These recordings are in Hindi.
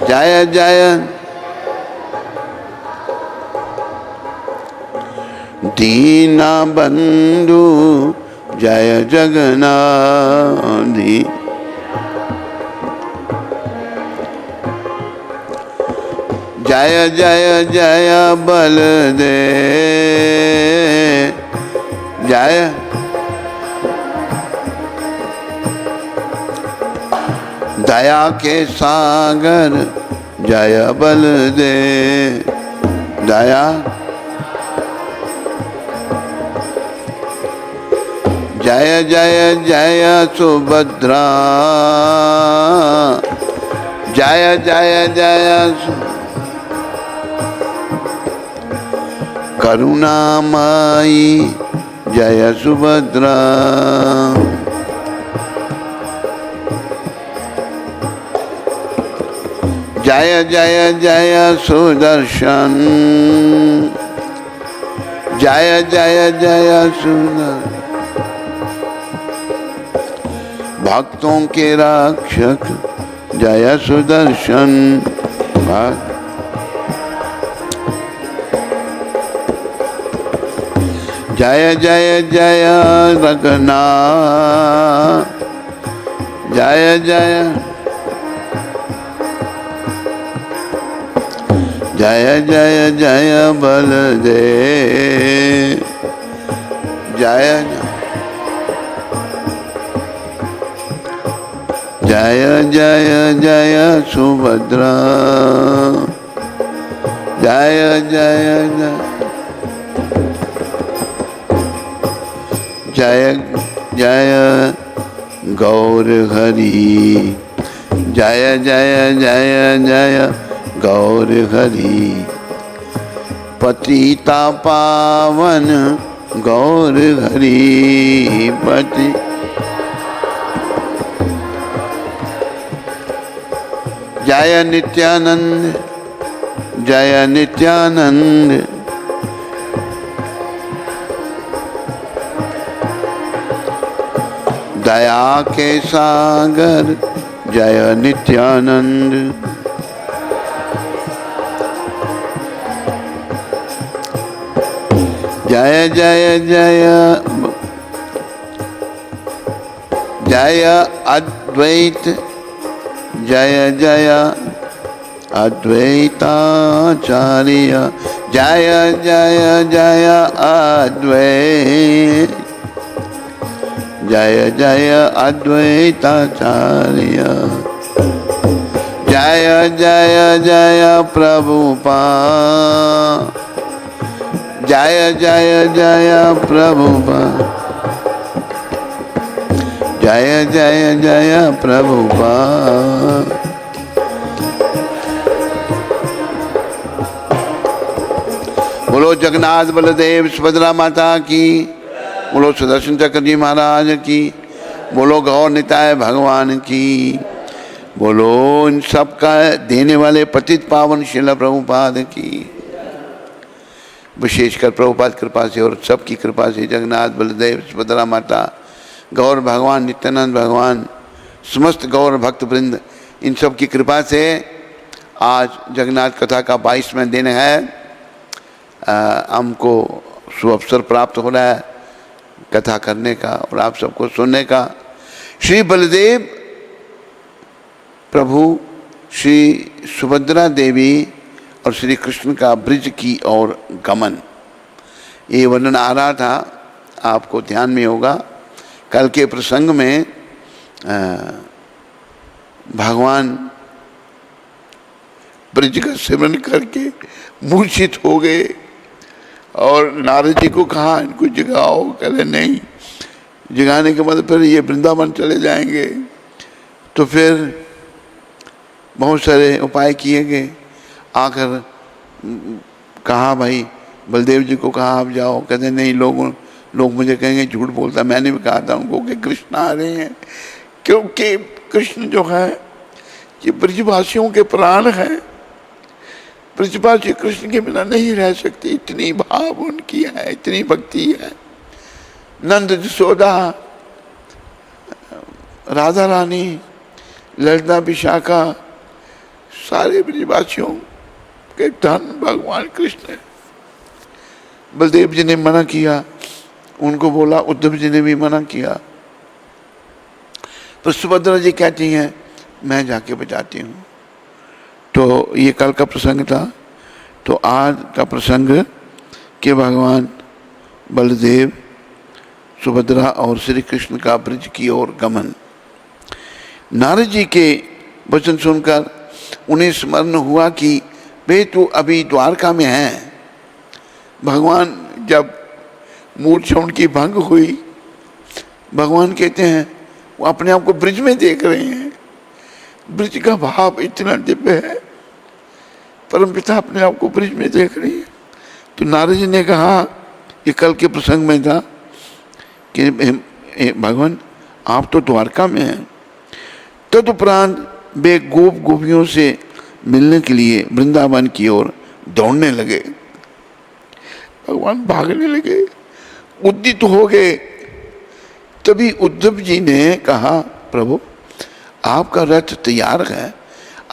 जय जय दीना बंधु जय जगन्नाथ। जय जय जय बलदेव जय दया के सागर जय बलदेव दया जय जय जय सुभद्रा जय जय जय करुणामयी जय सुभद्रा। जय जय जय सुदर्शन जय जय जय सुदर्शन भक्तों के रक्षक जय सुदर्शन। जय जय जय रघुनाथ जय जय जय जय जय बलदेव जय जय जय जय सुभद्रा जय जय जय जय गौर हरि जय जय जय जय गौर हरि पतिता पावन गौर हरि पति जय नित्यानंद जय नित्यानंद दया के सागर जय नित्यानंद जय जय जय जय अद्वैत जय जय अद्वैताचार्य जय जय जय अद्वैत जय जय अद्वैताचार्य जय जय जय प्रभुपाद जय जय जय प्रभुपाद जय जय जय प्रभुपाद। बोलो जगन्नाथ बलदेव सुभद्रा माता की, बोलो सुदर्शन चक्र जी महाराज की, बोलो गौर निताय भगवान की, बोलो इन सब का देने वाले पतित पावन शिला प्रभुपाद की। विशेषकर प्रभुपाद कृपा से और सबकी कृपा से जगन्नाथ बलदेव सुभद्रा माता गौर भगवान नित्यानंद भगवान समस्त गौर भक्त वृंद इन सब की कृपा से आज जगन्नाथ कथा का 22वां दिन है। हमको सुअवसर प्राप्त हो रहा है कथा करने का और आप सबको सुनने का। श्री बलदेव प्रभु श्री सुभद्रा देवी और श्री कृष्ण का ब्रिज की ओर गमन, ये वर्णन आ रहा था, आपको ध्यान में होगा। कल के प्रसंग में भगवान ब्रिज का सिमरन करके मूर्छित हो गए और नारद जी को कहा इनको जगाओ, कहे नहीं, जगाने के बाद फिर ये वृंदावन चले जाएंगे। तो फिर बहुत सारे उपाय किए गए, आकर कहा भाई बलदेव जी को कहा आप जाओ, कहते नहीं, लोग मुझे कहेंगे झूठ बोलता। मैंने भी कहा था उनको कि कृष्ण आ रहे हैं, क्योंकि कृष्ण जो है ये ब्रजवासियों के प्राण हैं, ब्रजवासी कृष्ण के बिना नहीं रह सकती, इतनी भाव उनकी है, इतनी भक्ति है। नंद जसोदा, राधा रानी, ललिता विशाखा, सारे ब्रजवासियों के धन भगवान कृष्ण है। बलदेव जी ने मना किया, उनको बोला, उद्धव जी ने भी मना किया, तो सुभद्रा जी कहती हैं मैं जाके बचाती हूँ। तो ये कल का प्रसंग था। तो आज का प्रसंग कि भगवान बलदेव, सुभद्रा और श्री कृष्ण का ब्रज की ओर गमन। नारद जी के वचन सुनकर उन्हें स्मरण हुआ कि वे तो अभी द्वारका में हैं। भगवान जब मूर्छा उनकी भंग हुई, भगवान कहते हैं वो अपने आप को ब्रज में देख रहे हैं। ब्रज का भाव इतना दिव्य है, परमपिता अपने आप को ब्रज में देख रही है। तो नारद जी ने कहा, ये कल के प्रसंग में था कि भगवान आप तो द्वारका में हैं। तदुपरांत वे गोप गोपियों से मिलने के लिए वृंदावन की ओर दौड़ने लगे। भगवान भागने लगे, उद्यत हो गए। तभी उद्धव जी ने कहा, प्रभु आपका रथ तैयार है,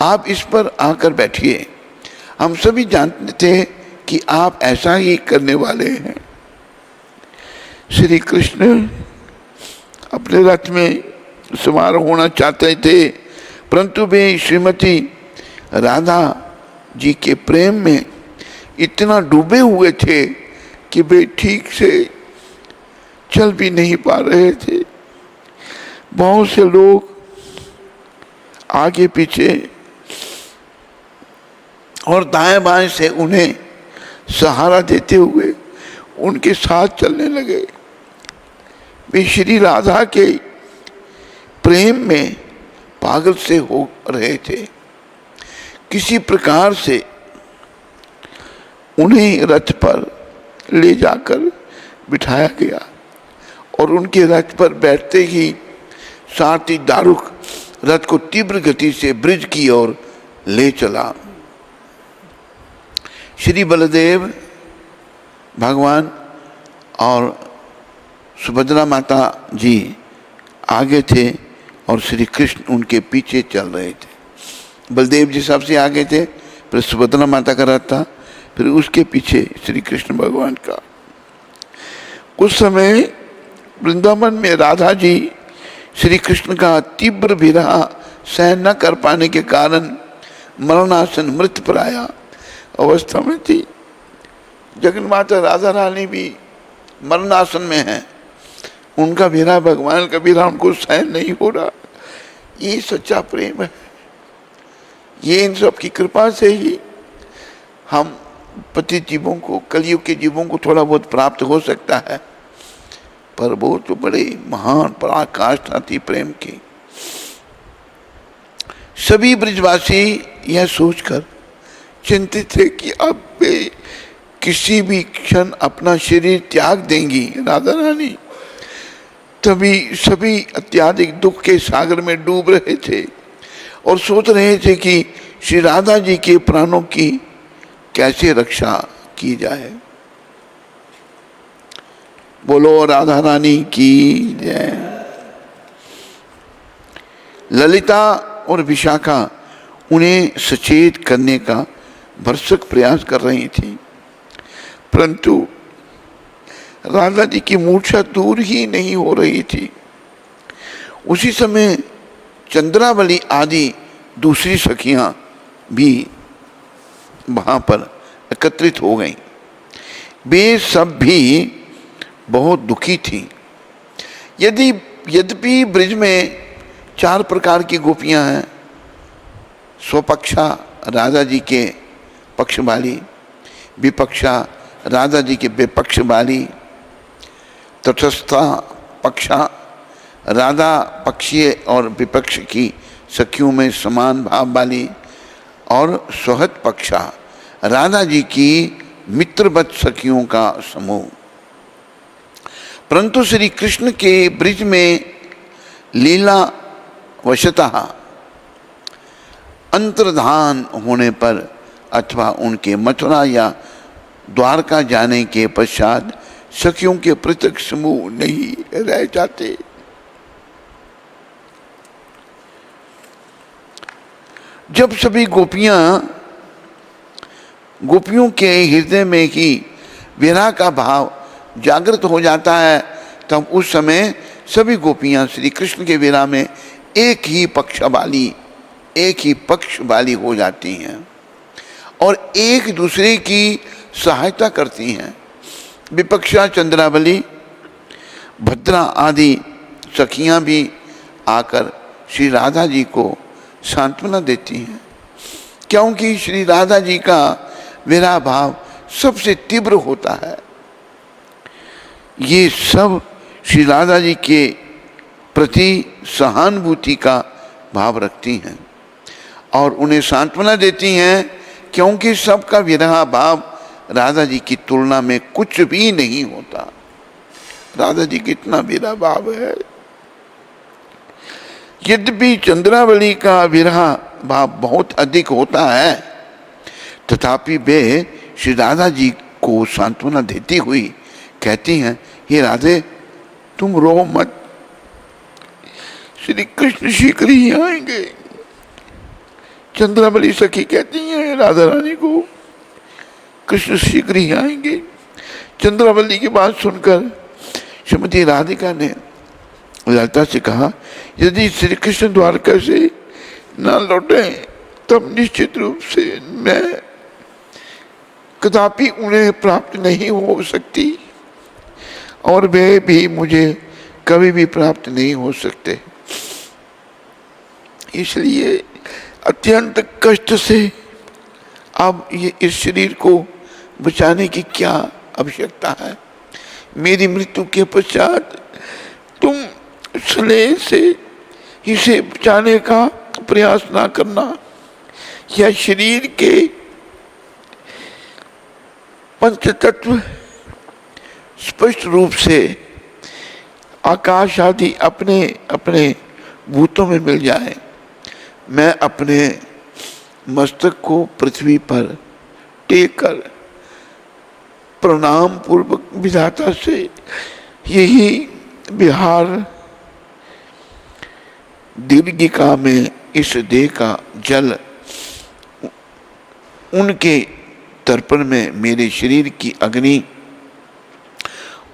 आप इस पर आकर बैठिए। हम सभी जानते थे कि आप ऐसा ही करने वाले हैं। श्री कृष्ण अपने रथ में सवार होना चाहते थे, परंतु वे श्रीमती राधा जी के प्रेम में इतना डूबे हुए थे कि वे ठीक से चल भी नहीं पा रहे थे। बहुत से लोग आगे पीछे और दाएं बाएं से उन्हें सहारा देते हुए उनके साथ चलने लगे। वे श्री राधा के प्रेम में पागल से हो रहे थे। किसी प्रकार से उन्हें रथ पर ले जाकर बिठाया गया और उनके रथ पर बैठते ही सारथी दारुक रथ को तीव्र गति से ब्रिज की ओर ले चला। श्री बलदेव भगवान और सुभद्रा माता जी आगे थे और श्री कृष्ण उनके पीछे चल रहे थे। बलदेव जी सबसे आगे थे, फिर सुभद्रा माता का रथ था, फिर उसके पीछे श्री कृष्ण भगवान का। कुछ समय वृंदावन में राधा जी श्री कृष्ण का तीव्र विरह सहन न कर पाने के कारण मरणासन मृतप्राय अवस्था में थी। जगन्माता राधा रानी भी मरणासन में है। उनका विरह, भगवान का विरह उनको सहन नहीं हो रहा। ये सच्चा प्रेम है। ये इन सब की कृपा से ही हम पति जीवों को, कलयुग के जीवों को थोड़ा बहुत प्राप्त हो सकता है, पर वो तो बड़े महान पराकाष्ठा थी प्रेम की। सभी ब्रजवासी यह सोचकर चिंतित थे कि अब वे किसी भी क्षण अपना शरीर त्याग देंगी राधा रानी। तभी सभी अत्याधिक दुख के सागर में डूब रहे थे और सोच रहे थे कि श्री राधा जी के प्राणों की कैसे रक्षा की जाए। बोलो राधा रानी की जय। ललिता और विशाखा उन्हें सचेत करने का भरसक प्रयास कर रही थी, परंतु राधा जी की मूर्छा दूर ही नहीं हो रही थी। उसी समय चंद्रावली आदि दूसरी सखियां भी वहां पर एकत्रित हो गईं। वे सब भी बहुत दुखी थीं। यद्यपि ब्रिज में 4 प्रकार की गोपियां हैं, स्वपक्षा राधा जी के पक्ष वाली, विपक्षा राधा जी के विपक्ष वाली, तटस्था पक्षा राधा पक्षीय और विपक्ष की सखियों में समान भाव वाली, और स्वहत पक्षा राधा जी की मित्रवत सखियों का समूह। परंतु श्री कृष्ण के ब्रिज में लीला वशतः अंतर्धान होने पर अथवा उनके मथुरा या द्वारका जाने के पश्चात सखियों के पृथक समूह नहीं रह जाते। जब सभी गोपियों के हृदय में ही विरह का भाव जागृत हो जाता है, तब उस समय सभी गोपियां श्री कृष्ण के विरह में एक ही पक्ष वाली हो जाती हैं और एक दूसरे की सहायता करती हैं। विपक्षा, चंद्रावली, भद्रा आदि सखियां भी आकर श्री राधा जी को सांत्वना देती हैं, क्योंकि श्री राधा जी का विरह भाव सबसे तीव्र होता है। ये सब श्री राधा जी के प्रति सहानुभूति का भाव रखती हैं और उन्हें सांत्वना देती हैं, क्योंकि सबका विरह भाव राधा जी की तुलना में कुछ भी नहीं होता। राधा जी कितना विरह भाव है। यद्यपि चंद्रावली का विरह भाव बहुत अधिक होता है, तथापि वे श्री राधा जी को सांत्वना देती हुई कहती हैं, हे राधे तुम रो मत, श्री कृष्ण शीघ्र ही आएंगे। चंद्रावली सखी कहती हैं राधा रानी को, कृष्ण शीघ्र ही आएंगे। चंद्रावली की बात सुनकर श्रीमती राधिका ने ललिता से कहा, यदि श्री कृष्ण द्वारका से न लौटे तब निश्चित रूप से मैं कदापि उन्हें प्राप्त नहीं हो सकती और वे भी मुझे कभी भी प्राप्त नहीं हो सकते। इसलिए अत्यंत कष्ट से अब ये इस शरीर को बचाने की क्या आवश्यकता है। मेरी मृत्यु के पश्चात तुम स्नेह से इसे बचाने का प्रयास ना करना। यह शरीर के पंच तत्व स्पष्ट रूप से आकाश आदि अपने अपने भूतों में मिल जाए। मैं अपने मस्तक को पृथ्वी पर टेक कर प्रणाम पूर्वक विधाता से यही विहार दीर्घिका में इस देह का जल उनके तर्पण में मेरे शरीर की अग्नि,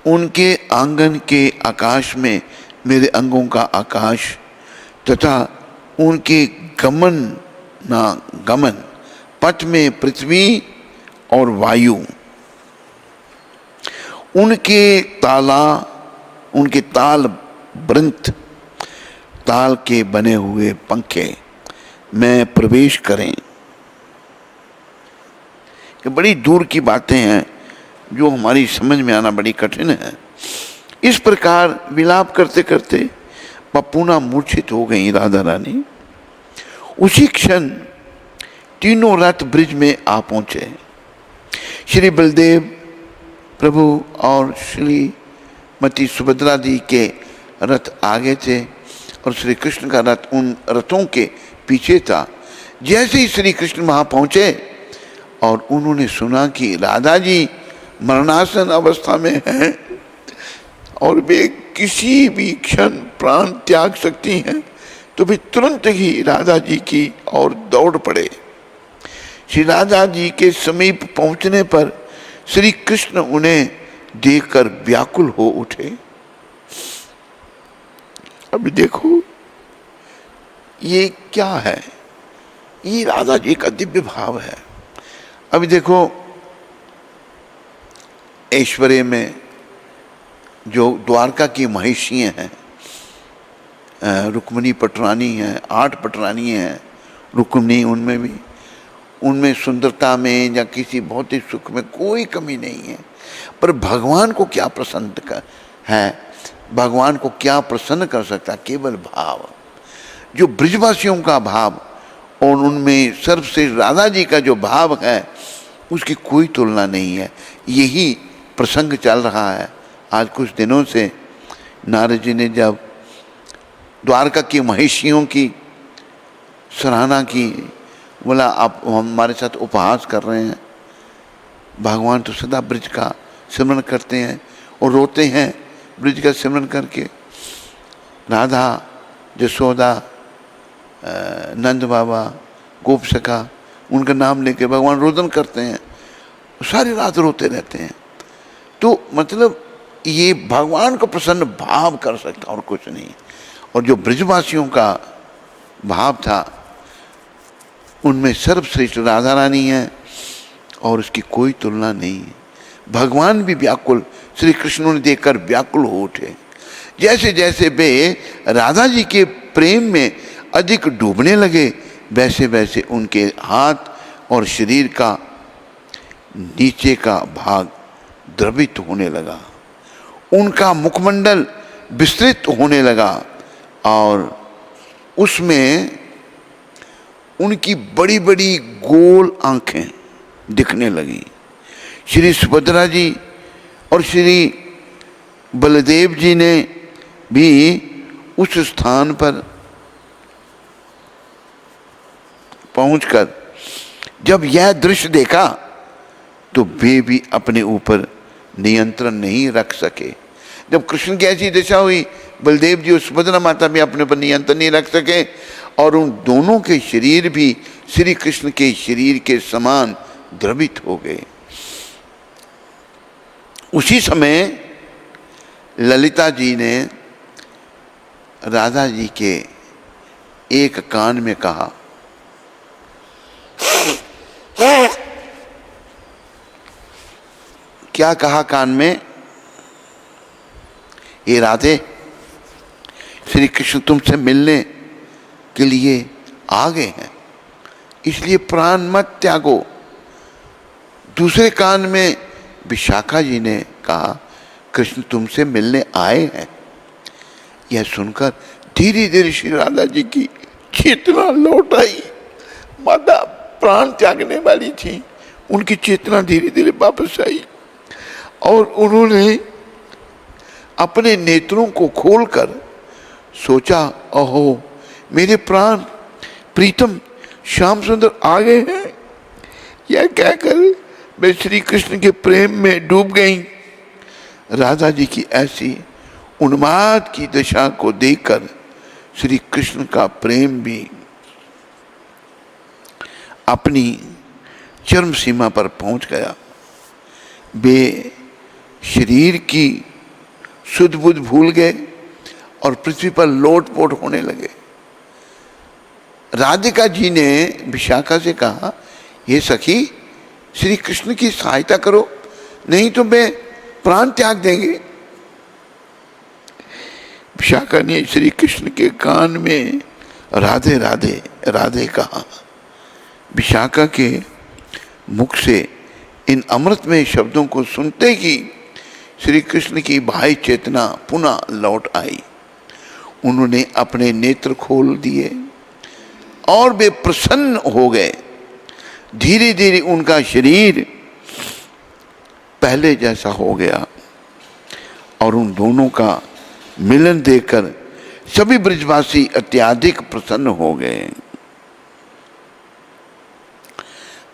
उनके आंगन के आकाश में मेरे अंगों का आकाश तथा उनके गमन पथ में पृथ्वी और वायु, उनके ताल वृंत ताल के बने हुए पंखे में प्रवेश करें। ये बड़ी दूर की बातें हैं जो हमारी समझ में आना बड़ी कठिन है। इस प्रकार विलाप करते करते पपूना मूर्छित हो गई राधा रानी। उसी क्षण तीनों रथ ब्रिज में आ पहुंचे। श्री बलदेव प्रभु और श्रीमती सुभद्रा जी के रथ आगे थे और श्री कृष्ण का रथ उन रथों के पीछे था। जैसे ही श्री कृष्ण वहां पहुंचे और उन्होंने सुना कि राधा जी मरणासन अवस्था में हैं और वे किसी भी क्षण प्राण त्याग सकती हैं, तो वे तुरंत ही राधा जी की ओर दौड़ पड़े। श्री राधा जी के समीप पहुंचने पर श्री कृष्ण उन्हें देखकर व्याकुल हो उठे। अभी देखो ये क्या है, ये राधा जी का दिव्य भाव है। अभी देखो ऐश्वर्य में जो द्वारका की महिषियाँ हैं, रुक्मिणी पटरानी हैं, 8 पटरानी हैं रुक्मिणी, उनमें सुंदरता में या किसी भौतिक सुख में कोई कमी नहीं है। पर भगवान को क्या प्रसन्न है, भगवान को क्या प्रसन्न कर सकता? केवल भाव। जो ब्रिजवासियों का भाव और उनमें सर्वश्रेष्ठ राधा जी का जो भाव है उसकी कोई तुलना नहीं है। यही प्रसंग चल रहा है। आज कुछ दिनों से नारद जी ने जब द्वारका की महिषियों की सराहना की, बोला आप हमारे साथ उपहास कर रहे हैं। भगवान तो सदा ब्रिज का सिमरन करते हैं और रोते हैं ब्रिज का सिमरन करके। राधा, जसोदा, नंद बाबा गोप सखा, उनका नाम लेके भगवान रोदन करते हैं, सारी रात रोते रहते हैं। तो मतलब ये भगवान को प्रसन्न भाव कर सकता और कुछ नहीं। और जो ब्रजवासियों का भाव था उनमें सर्वश्रेष्ठ राधा रानी है और उसकी कोई तुलना नहीं है। भगवान भी व्याकुल, श्री कृष्ण ने देखकर व्याकुल हो उठे। जैसे जैसे वे राधा जी के प्रेम में अधिक डूबने लगे वैसे वैसे उनके हाथ और शरीर का नीचे का भाग द्रवित होने लगा, उनका मुखमंडल विस्तृत होने लगा और उसमें उनकी बड़ी बड़ी गोल आंखें दिखने लगी। श्री सुभद्रा जी और श्री बलदेव जी ने भी उस स्थान पर पहुंचकर जब यह दृश्य देखा तो वे भी अपने ऊपर नियंत्रण नहीं रख सके। जब कृष्ण की ऐसी दशा हुई, बलदेव जी और सुभद्रा माता भी अपने पर नियंत्रण नहीं रख सके और उन दोनों के शरीर भी श्री कृष्ण के शरीर के समान द्रवित हो गए। उसी समय ललिता जी ने राधा जी के एक कान में कहा, क्या कहा कान में? ये राधे, श्री कृष्ण तुमसे मिलने के लिए आ गए हैं, इसलिए प्राण मत त्यागो। दूसरे कान में विशाखा जी ने कहा, कृष्ण तुमसे मिलने आए हैं। यह सुनकर धीरे धीरे श्री राधा जी की चेतना लौट आई। माता प्राण त्यागने वाली थी, उनकी चेतना धीरे धीरे वापस आई और उन्होंने अपने नेत्रों को खोलकर सोचा, ओहो मेरे प्राण प्रीतम श्याम सुंदर आ गए हैं। यह कहकर वे श्री कृष्ण के प्रेम में डूब गईं। राधा जी की ऐसी उन्माद की दशा को देखकर श्री कृष्ण का प्रेम भी अपनी चरम सीमा पर पहुंच गया। वे शरीर की सुध बुध भूल गए और पृथ्वी पर लोटपोट होने लगे। राधिका जी ने विशाखा से कहा, हे सखी श्री कृष्ण की सहायता करो, नहीं तो वे प्राण त्याग देंगे। विशाखा ने श्री कृष्ण के कान में राधे राधे राधे कहा। विशाखा के मुख से इन अमृतमय शब्दों को सुनते ही श्री कृष्ण की भाई चेतना पुनः लौट आई। उन्होंने अपने नेत्र खोल दिए और वे प्रसन्न हो गए। धीरे धीरे उनका शरीर पहले जैसा हो गया और उन दोनों का मिलन देखकर सभी ब्रजवासी अत्यधिक प्रसन्न हो गए।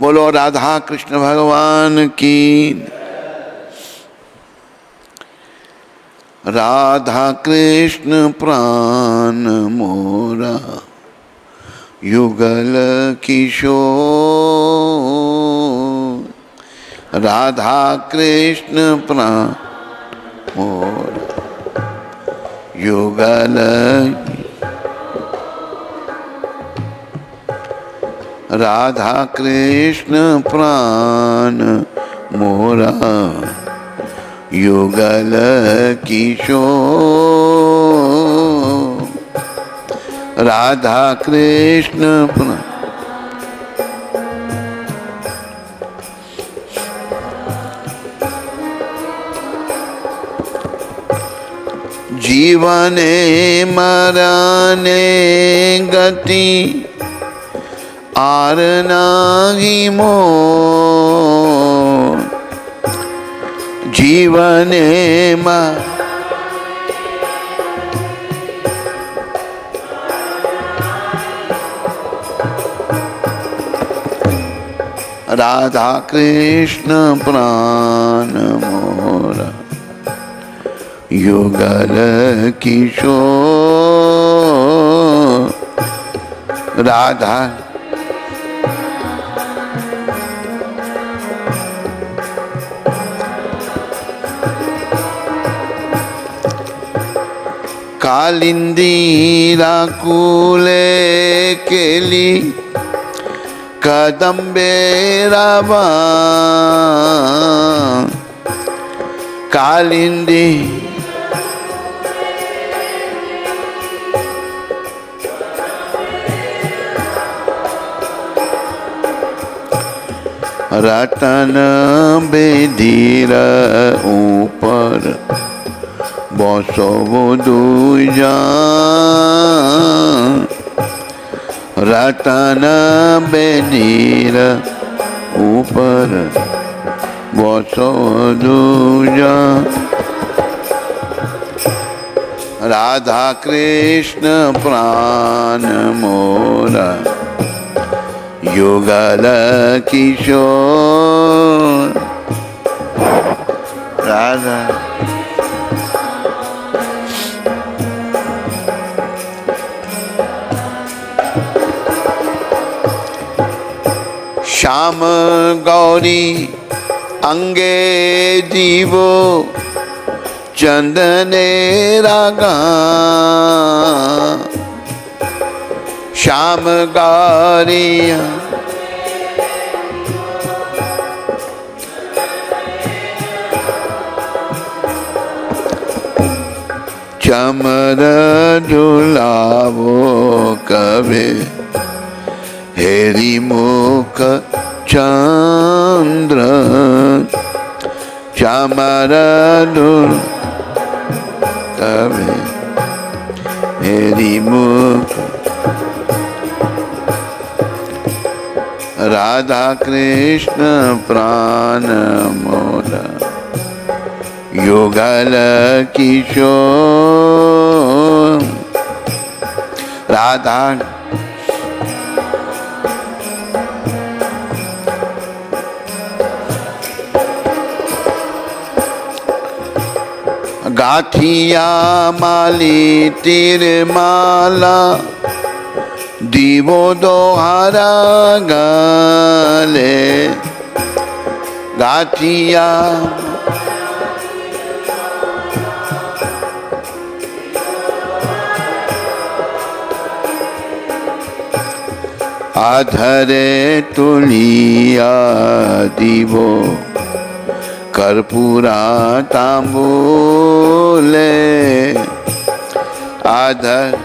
बोलो राधा कृष्ण भगवान की। राधा कृष्ण प्राण मोरा युगल किशोर। राधा कृष्ण प्राण मोरा युगल। राधा कृष्ण प्राण मोरा युगल किशोर। राधा कृष्ण प्राण। जीवने मरने गति आर नाहि मोर। जीवने राधा कृष्ण प्राण मोरा युगल किशोर। राधा कालिंदीराकुले केली कदम्बे रामा कालिंदी रतन बेधीर ऊपर बसव दुजा रतन बेधीर ऊपर बसव दुजा राधा कृष्ण प्राण मोरा युगल किशोर राधा श्याम गौरी अंगे जीवो चंदने रागा श्याम गौरिया चमर झुलावो कभी हेरी मुख चंद्र चमर झुल कभी हेरी मुख राधा कृष्ण प्राण मोरा युगल किशोर राधा गाठिया माली तिरमाला दीवो दोहारा गले गाठिया आधरे तुलिया दीवो कर्पूरा तांबूले आधर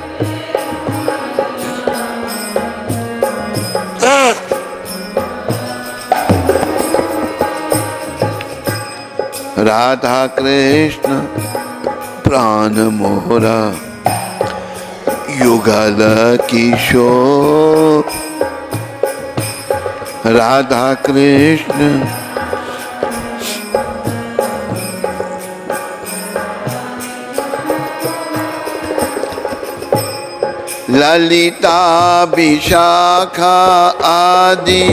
राधा कृष्ण प्राण मोहरा युगल किशोर राधा कृष्ण ललिता विशाखा आदि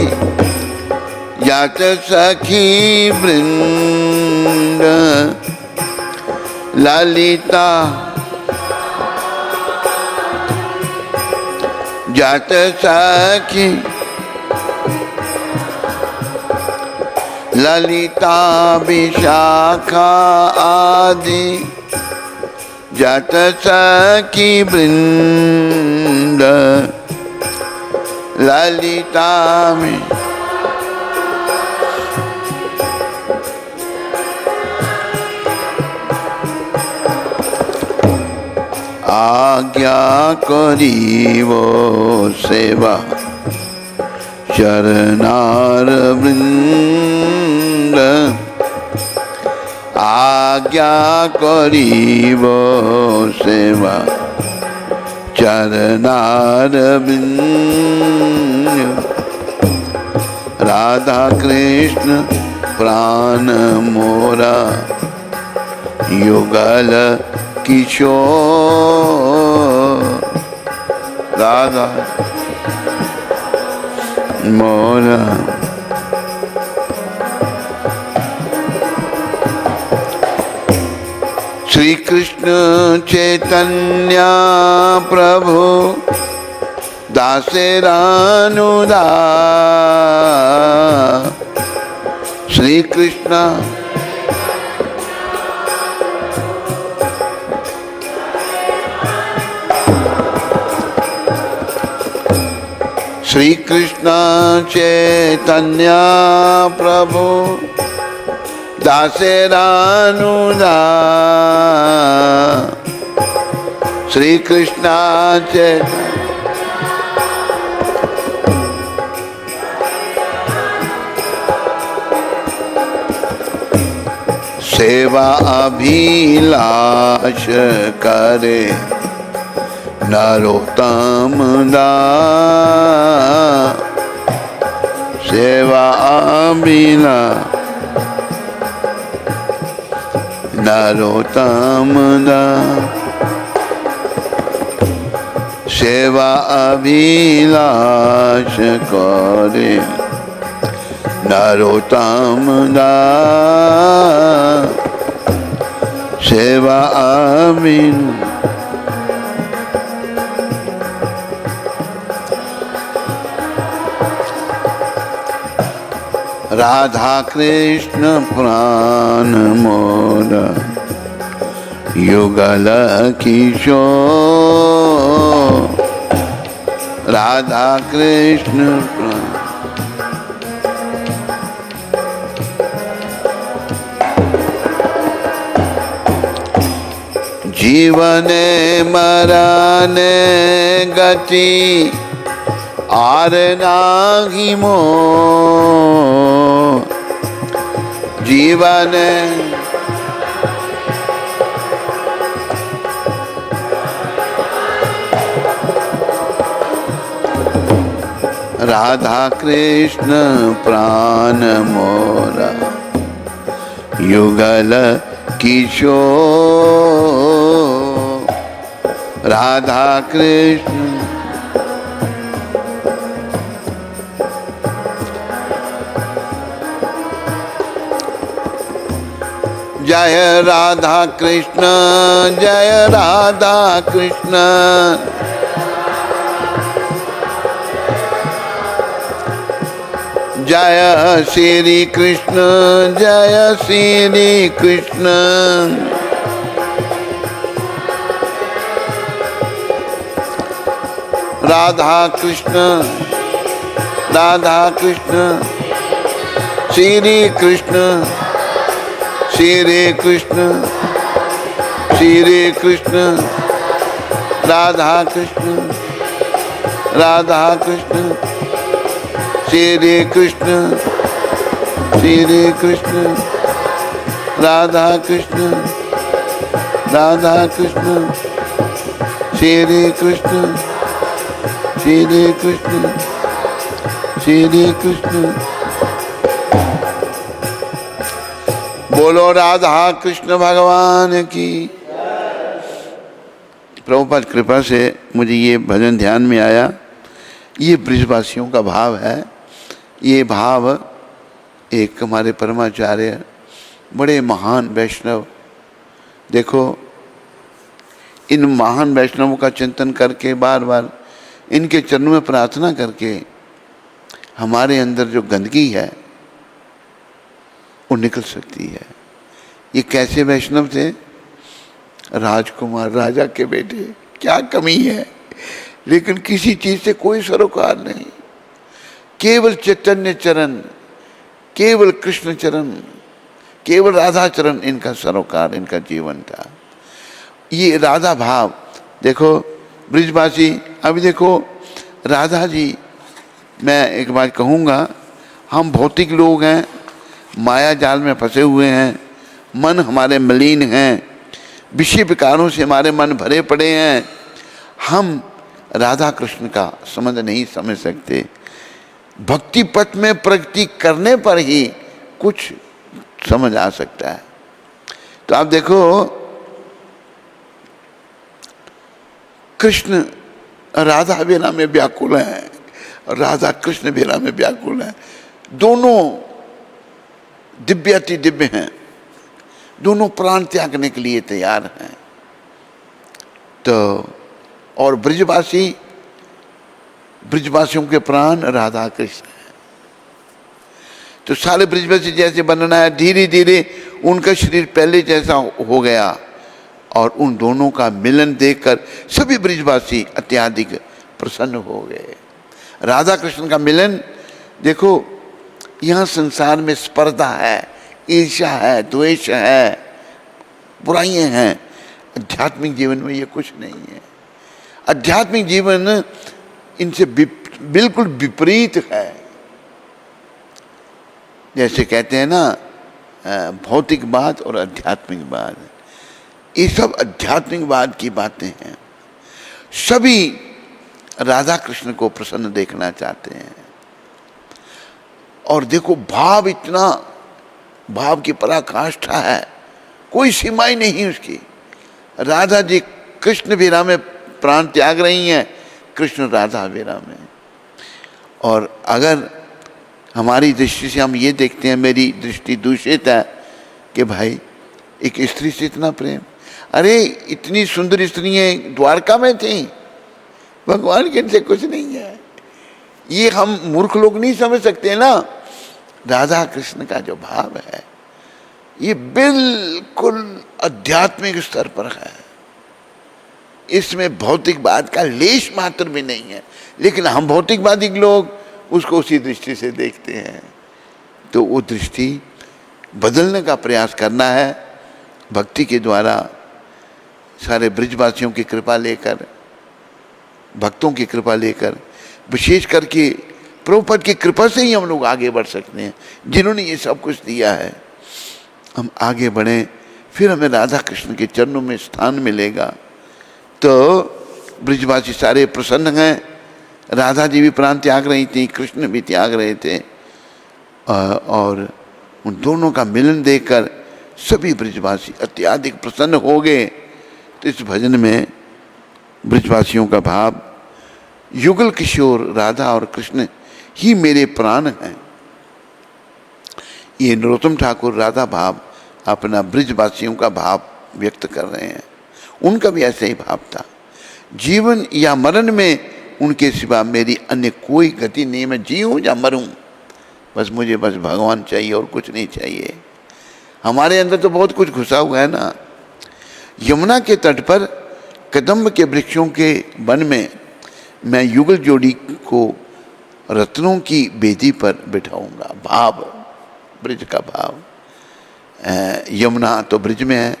जात सखी वृंद ललिता जात सखी ललिता विशाखा आदि जात सखी वृंद ललिता में आज्ञा करीवो सेवा चरणार वृंद आज्ञा करीवो सेवा चरणार वृंद राधा कृष्ण प्राण मोरा युगल किशोर राधा मोरा श्री कृष्ण चैतन्य प्रभु दासेरानुदास श्री कृष्ण श्री कृष्ण चैतन्य प्रभु दासेरानुदास। श्री कृष्ण चैतन्य सेवा अभिलाष करे नरोत्तम दास। सेवा अभिलाष नरोत्तम दास। सेवा अभिलाष करे नरोत्तम दास। सेवा अभिलाष। राधा कृष्ण प्राण मोर युगल किशोर। राधा कृष्ण प्राण जीवने मरने गति आर नाहि मोर। जीवन राधा कृष्ण प्राण मोरा युगल किशोर। राधा कृष्ण जय राधा कृष्ण जय राधा कृष्ण। जय श्री कृष्ण जय श्री कृष्ण। राधा कृष्ण श्री कृष्ण श्री कृष्ण श्री कृष्ण। राधा कृष्ण श्री कृष्ण श्री कृष्ण। राधा कृष्ण श्री कृष्ण श्री कृष्ण श्री कृष्ण। बोलो राधा कृष्ण भगवान की। प्रभुपाद कृपा से मुझे ये भजन ध्यान में आया। ये ब्रजवासियों का भाव है। ये भाव एक हमारे परमाचार्य बड़े महान वैष्णव, देखो इन महान वैष्णवों का चिंतन करके बार बार इनके चरणों में प्रार्थना करके हमारे अंदर जो गंदगी है वो निकल सकती है। ये कैसे वैष्णव थे? राजकुमार राजा के बेटे, क्या कमी है, लेकिन किसी चीज से कोई सरोकार नहीं। केवल चैतन्य चरण, केवल कृष्ण चरण, केवल राधा चरण इनका सरोकार, इनका जीवन था। ये राधा भाव देखो ब्रिजवासी। अभी देखो राधा जी, मैं एक बात कहूँगा, हम भौतिक लोग हैं, माया जाल में फंसे हुए हैं, मन हमारे मलिन हैं, विषय विकारों से हमारे मन भरे पड़े हैं। हम राधा कृष्ण का संबंध नहीं समझ सकते। भक्ति पथ में प्रगति करने पर ही कुछ समझ आ सकता है। तो आप देखो कृष्ण राधा बिना में व्याकुल है, राधा कृष्ण बिना में व्याकुल है। दोनों दिव्याति दिव्य हैं, दोनों प्राण त्यागने के लिए तैयार हैं। तो और ब्रजवासियों के प्राण राधा कृष्ण हैं। तो सारे ब्रजवासी जैसे बनना है, धीरे धीरे उनका शरीर पहले जैसा हो गया और उन दोनों का मिलन देखकर सभी ब्रजवासी अत्याधिक प्रसन्न हो गए। राधा कृष्ण का मिलन। देखो यहाँ संसार में स्पर्धा है, ईर्ष्या है, द्वेष है, बुराइयां हैं। आध्यात्मिक जीवन में ये कुछ नहीं है। आध्यात्मिक जीवन इनसे बिल्कुल विपरीत है। जैसे कहते हैं ना, भौतिकवाद और आध्यात्मिकवाद, ये सब आध्यात्मिकवाद की बातें हैं। सभी राधा कृष्ण को प्रसन्न देखना चाहते हैं। और देखो भाव, इतना भाव की पराकाष्ठा है, कोई सीमाएं नहीं उसकी। राधा जी कृष्ण वीरा में प्राण त्याग रही हैं, कृष्ण राधा वीरा में। और अगर हमारी दृष्टि से हम ये देखते हैं, मेरी दृष्टि दूषित है कि भाई एक स्त्री से इतना प्रेम, अरे इतनी सुंदर स्त्रियां द्वारका में थी, भगवान के इनसे कुछ नहीं है। ये हम मूर्ख लोग नहीं समझ सकते ना। राधा कृष्ण का जो भाव है ये बिल्कुल आध्यात्मिक स्तर पर है। इसमें भौतिकवाद का लेश मात्र भी नहीं है। लेकिन हम भौतिकवादी लोग उसको उसी दृष्टि से देखते हैं। तो वो दृष्टि बदलने का प्रयास करना है भक्ति के द्वारा, सारे ब्रजवासियों की कृपा लेकर, भक्तों की कृपा लेकर, विशेष करके प्रभुपाद की कृपा से ही हम लोग आगे बढ़ सकते हैं, जिन्होंने ये सब कुछ दिया है। हम आगे बढ़ें, फिर हमें राधा कृष्ण के चरणों में स्थान मिलेगा। तो ब्रजवासी सारे प्रसन्न हैं। राधा जी भी प्राण त्याग रही थी, कृष्ण भी त्याग रहे थे, और उन दोनों का मिलन देखकर सभी ब्रजवासी अत्यधिक प्रसन्न हो गए। तो इस भजन में ब्रजवासियों का भाव, युगल किशोर राधा और कृष्ण ही मेरे प्राण हैं। ये नरोत्तम ठाकुर राधा भाव अपना ब्रजवासियों का भाव व्यक्त कर रहे हैं। उनका भी ऐसा ही भाव था। जीवन या मरण में उनके सिवा मेरी अन्य कोई गति नहीं। मैं जीऊँ या मरूँ, बस मुझे बस भगवान चाहिए और कुछ नहीं चाहिए। हमारे अंदर तो बहुत कुछ घुसा हुआ है ना। यमुना के तट पर कदम्ब के वृक्षों के वन में मैं युगल जोड़ी को रत्नों की बेदी पर बिठाऊंगा। भाव, ब्रज का भाव। यमुना तो ब्रज में है,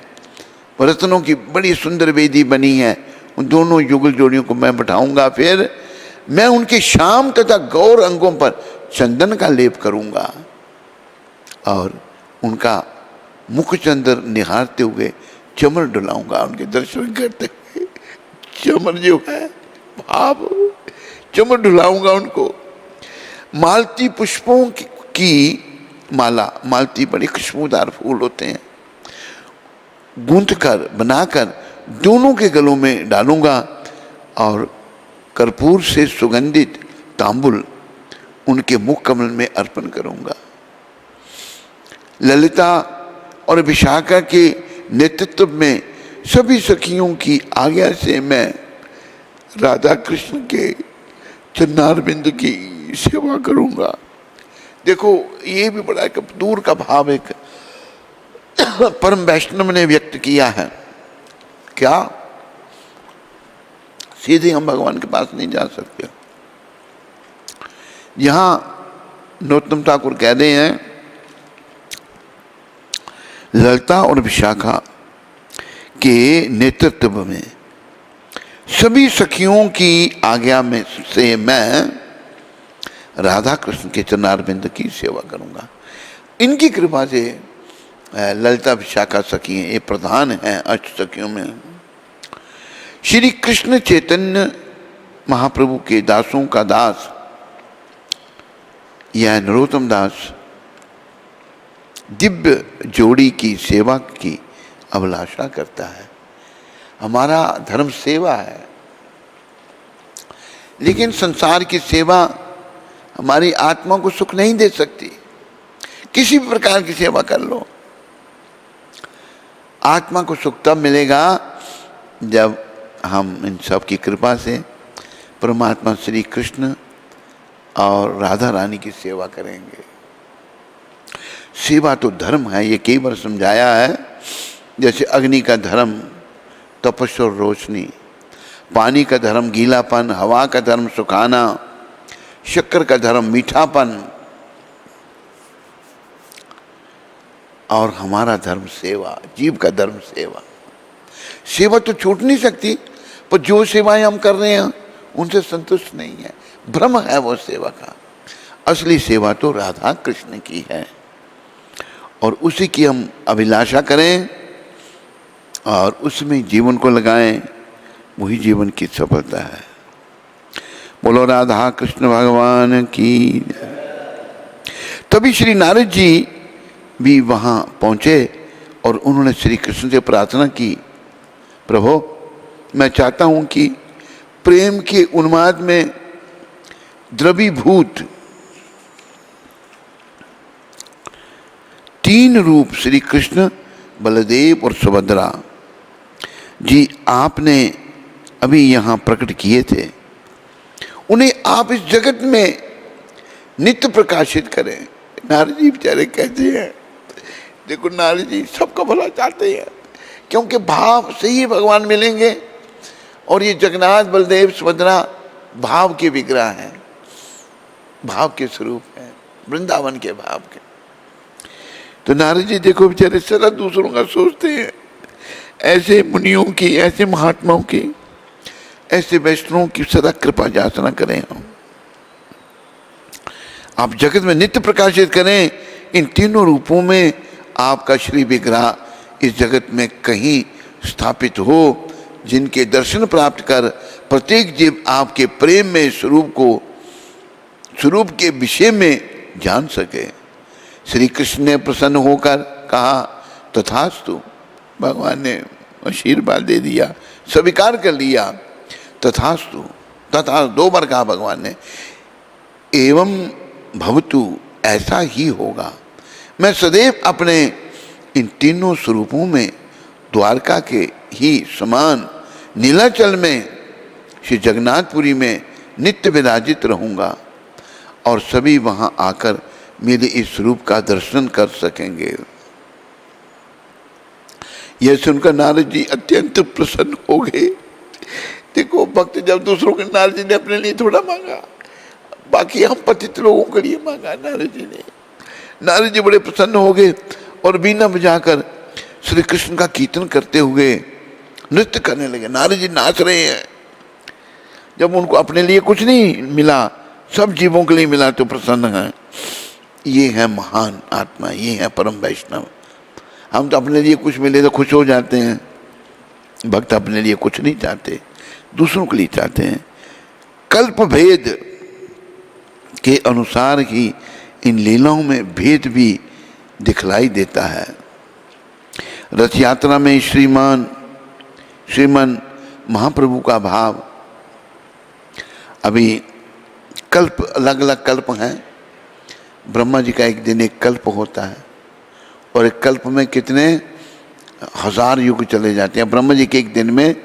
रत्नों की बड़ी सुंदर वेदी बनी है, उन दोनों युगल जोड़ियों को मैं बिठाऊंगा। फिर मैं उनके श्याम तथा गौर अंगों पर चंदन का लेप करूंगा और उनका मुख चंदन निहारते हुए चमर डुलाऊंगा, उनके दर्शन करते हुए। चमर जो है भाव, चमर डुलाऊंगा उनको। मालती पुष्पों की माला, मालती बड़े खुशबूदार फूल होते हैं, गूंथ कर बनाकर दोनों के गलों में डालूंगा और कर्पूर से सुगंधित तांबुल उनके मुख कमल में अर्पण करूंगा। ललिता और विशाखा के नेतृत्व में सभी सखियों की आज्ञा से मैं राधा कृष्ण के चरणारविंद की सेवा करूंगा। देखो ये भी बड़ा एक दूर का भाव एक परम वैष्णव ने व्यक्त किया है। क्या सीधे हम भगवान के पास नहीं जा सकते। यहां नरोत्तम ठाकुर कह रहे हैं, ललिता और विशाखा के नेतृत्व में सभी सखियों की आज्ञा में से मैं राधा कृष्ण के चरणारविंद की सेवा करूंगा। इनकी कृपा से ललिता विशाखा सखी हैं, ये प्रधान हैं अष्ट सखियों में। श्री कृष्ण चैतन्य महाप्रभु के दासों का दास यह नरोत्तम दास दिव्य जोड़ी की सेवा की अभिलाषा करता है। हमारा धर्म सेवा है, लेकिन संसार की सेवा हमारी आत्मा को सुख नहीं दे सकती। किसी भी प्रकार की सेवा कर लो, आत्मा को सुख तब मिलेगा जब हम इन सब की कृपा से परमात्मा श्री कृष्ण और राधा रानी की सेवा करेंगे। सेवा तो धर्म है, ये कई बार समझाया है। जैसे अग्नि का धर्म तपस्या और रोशनी, पानी का धर्म गीलापन, हवा का धर्म सुखाना, शक्कर का धर्म मीठापन, और हमारा धर्म सेवा, जीव का धर्म सेवा। सेवा तो छूट नहीं सकती, पर जो सेवाएं हम कर रहे हैं उनसे संतुष्ट नहीं है, भ्रम है वो सेवा का। असली सेवा तो राधा कृष्ण की है और उसी की हम अभिलाषा करें और उसमें जीवन को लगाएं, वही जीवन की सफलता है। बोलो राधा कृष्ण भगवान की। तभी श्री नारद जी भी वहां पहुंचे और उन्होंने श्री कृष्ण से प्रार्थना की, प्रभु मैं चाहता हूं कि प्रेम के उन्माद में द्रवीभूत 3 रूप श्री कृष्ण, बलदेव और सुभद्रा जी आपने अभी यहाँ प्रकट किए थे, उन्हें आप इस जगत में नित्य प्रकाशित करें। नारद जी बेचारे कहते हैं, देखो नारद जी सबका भला चाहते हैं, क्योंकि भाव से ही भगवान मिलेंगे और ये जगन्नाथ बलदेव सुभद्रा भाव के विग्रह हैं, भाव के स्वरूप हैं, वृंदावन के भाव के। तो नारद जी देखो बेचारे सदा दूसरों का सोचते हैं। ऐसे मुनियों की, ऐसे महात्माओं की, ऐसे वैष्णवों की सदा कृपा याचना करें हम। आप जगत में नित्य प्रकाशित करें, इन तीनों रूपों में आपका श्री विग्रह इस जगत में कहीं स्थापित हो, जिनके दर्शन प्राप्त कर प्रत्येक जीव आपके प्रेम में स्वरूप के विषय में जान सके। श्री कृष्ण ने प्रसन्न होकर कहा तथास्तु, भगवान ने आशीर्वाद दे दिया, स्वीकार कर लिया। तथास्तु, तथा 2 बार कहा भगवान ने। एवं भवतु, ऐसा ही होगा। मैं सदैव अपने इन तीनों स्वरूपों में द्वारका के ही समान नीलाचल में श्री जगन्नाथपुरी में नित्य विराजित रहूंगा और सभी वहां आकर मेरे इस स्वरूप का दर्शन कर सकेंगे। यह सुनकर नारद जी अत्यंत प्रसन्न हो गए। देखो भक्त जब दूसरों के, नारद जी ने अपने लिए थोड़ा मांगा, बाकी हम पतित लोगों के लिए मांगा नारद जी ने। नारद जी बड़े प्रसन्न हो गए और बीना बजाकर श्री कृष्ण का कीर्तन करते हुए नृत्य करने लगे। नारद जी नाच रहे हैं। जब उनको अपने लिए कुछ नहीं मिला, सब जीवों के लिए मिला, तो प्रसन्न है। ये है महान आत्मा, ये है परम वैष्णव। हम तो अपने लिए कुछ मिले तो खुश हो जाते हैं, भक्त अपने लिए कुछ नहीं चाहते, दूसरों के लिए चाहते हैं। कल्प भेद के अनुसार ही इन लीलाओं में भेद भी दिखलाई देता है। रथ यात्रा में श्रीमन महाप्रभु का भाव, अभी कल्प, अलग अलग कल्प हैं। ब्रह्मा जी का एक दिन एक कल्प होता है और एक कल्प में कितने 1000 युग चले जाते हैं। ब्रह्मा जी के एक दिन में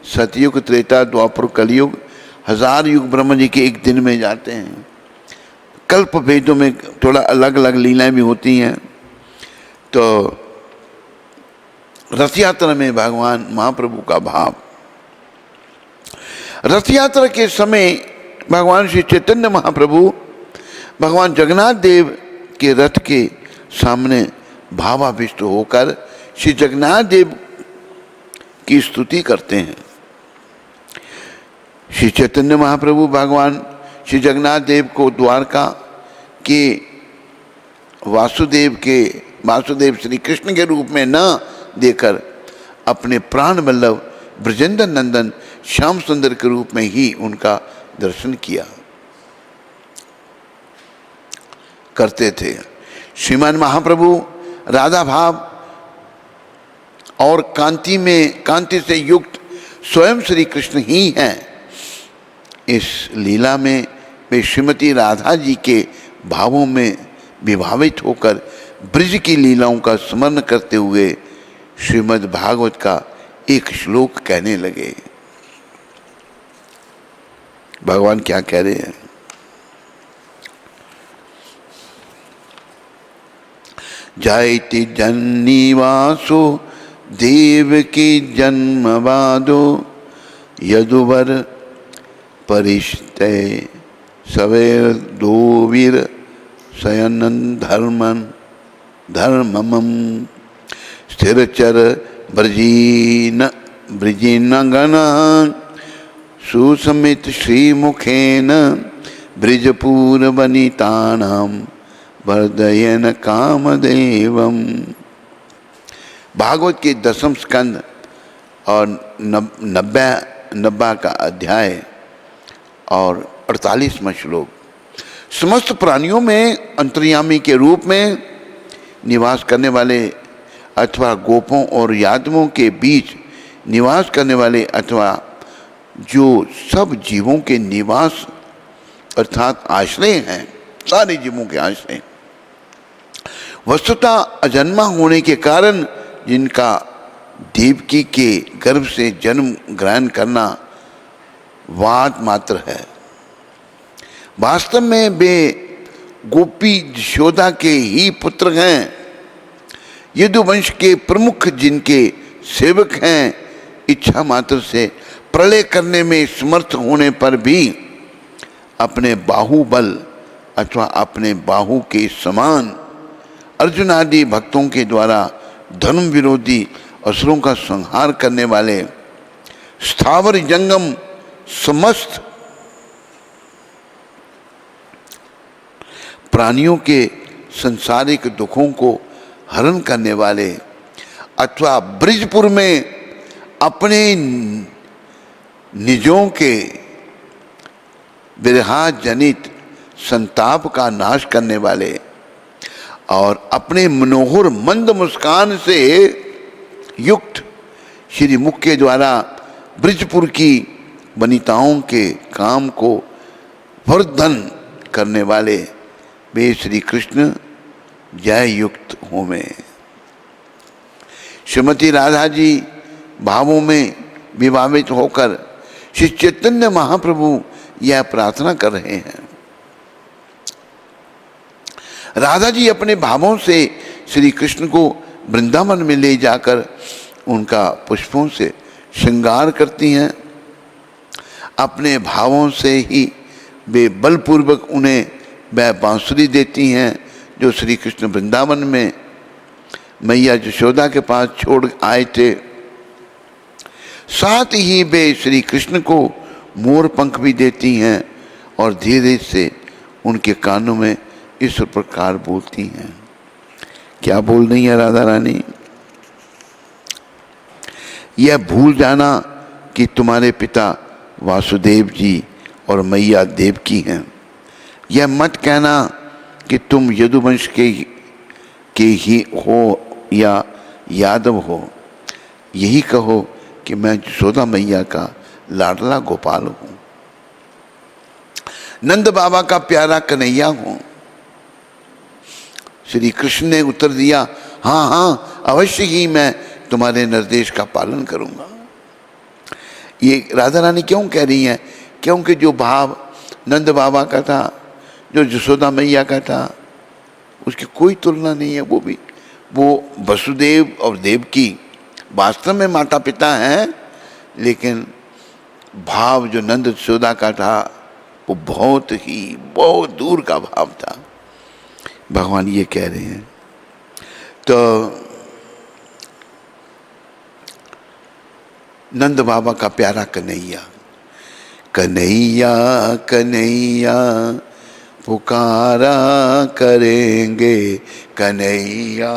सतयुग, त्रेता, द्वापर, कलयुग, 1000 युग ब्रह्मा जी के एक दिन में जाते हैं। कल्प भेदों में थोड़ा अलग अलग लीलाएं भी होती हैं। तो रथ यात्रा में भगवान महाप्रभु का भाव, रथ यात्रा के समय भगवान श्री चैतन्य महाप्रभु भगवान जगन्नाथ देव के रथ के सामने भावाविष्ट होकर श्री जगन्नाथ देव की स्तुति करते हैं। श्री चैतन्य महाप्रभु भगवान श्री जगन्नाथ देव को द्वारका के वासुदेव श्री कृष्ण के रूप में न देकर अपने प्राण वल्लभ ब्रजेंद्र नंदन श्याम सुंदर के रूप में ही उनका दर्शन किया करते थे। श्रीमान महाप्रभु राधा भाव और कांति से युक्त स्वयं श्री कृष्ण ही हैं। इस लीला में वे श्रीमती राधा जी के भावों में विभावित होकर ब्रज की लीलाओं का स्मरण करते हुए श्रीमद् भागवत का एक श्लोक कहने लगे। भगवान क्या कह रहे हैं? जायति जन्निवासो देव की जन्मवादो यदुवर परिष्टय सवेर दो वीर शयनन धर्मम स्थिरचर ब्रजीन गण सुसमित श्रीमुखेन ब्रिजपूर वनितानां वर्धयन कामदेवम। भागवत के 10वें स्कंद और 90 का अध्याय और 48वां श्लोक। समस्त प्राणियों में अंतर्यामी के रूप में निवास करने वाले अथवा गोपों और यादवों के बीच निवास करने वाले अथवा जो सब जीवों के निवास अर्थात आश्रय हैं, सारे जीवों के आश्रय, वस्तुतः अजन्मा होने के कारण जिनका देवकी के गर्भ से जन्म ग्रहण करना वाद मात्र है। वास्तव में वे गोपी यशोदा के ही पुत्र हैं। यदुवंश के प्रमुख जिनके सेवक हैं, इच्छा मात्र से प्रलय करने में समर्थ होने पर भी अपने बाहुबल अथवा अपने बाहु के समान अर्जुन आदि भक्तों के द्वारा धर्म विरोधी असुरों का संहार करने वाले स्थावर जंगम समस्त प्राणियों के संसारिक दुखों को हरण करने वाले अथवा ब्रिजपुर में अपने निजों के विरहा जनित संताप का नाश करने वाले और अपने मनोहर मंद मुस्कान से युक्त श्री मुख के द्वारा ब्रिजपुर की वनिताओं के काम को वर्धन करने वाले वे श्री कृष्ण जय युक्त होवे। श्रीमती राधा जी भावों में विभावित होकर श्री चैतन्य महाप्रभु यह प्रार्थना कर रहे हैं। राधा जी अपने भावों से श्री कृष्ण को वृंदावन में ले जाकर उनका पुष्पों से श्रृंगार करती हैं। अपने भावों से ही वे बलपूर्वक उन्हें वह बांसुरी देती हैं जो श्री कृष्ण वृंदावन में मैया यशोदा के पास छोड़ आए थे। साथ ही वे श्री कृष्ण को मोर पंख भी देती हैं और धीरे से उनके कानों में इस प्रकार बोलती हैं। क्या बोल रही है राधा रानी? यह भूल जाना कि तुम्हारे पिता वासुदेव जी और मैया देवकी हैं। यह मत कहना कि तुम यदुवंश के ही हो या यादव हो। यही कहो कि मैं यशोदा मैया का लाडला गोपाल हूँ, नंद बाबा का प्यारा कन्हैया हूँ। श्री कृष्ण ने उत्तर दिया, हाँ हाँ अवश्य ही मैं तुम्हारे निर्देश का पालन करूँगा। ये राधा रानी क्यों कह रही हैं? क्योंकि जो भाव नंद बाबा का था, जो यशोदा मैया का था, उसकी कोई तुलना नहीं है। वो वसुदेव और देवकी वास्तव में माता पिता हैं, लेकिन भाव जो नंद यशोदा का था वो बहुत दूर का भाव था। भगवान ये कह रहे हैं। तो नंद बाबा का प्यारा कन्हैया, कन्हैया कन्हैया पुकारा करेंगे कन्हैया,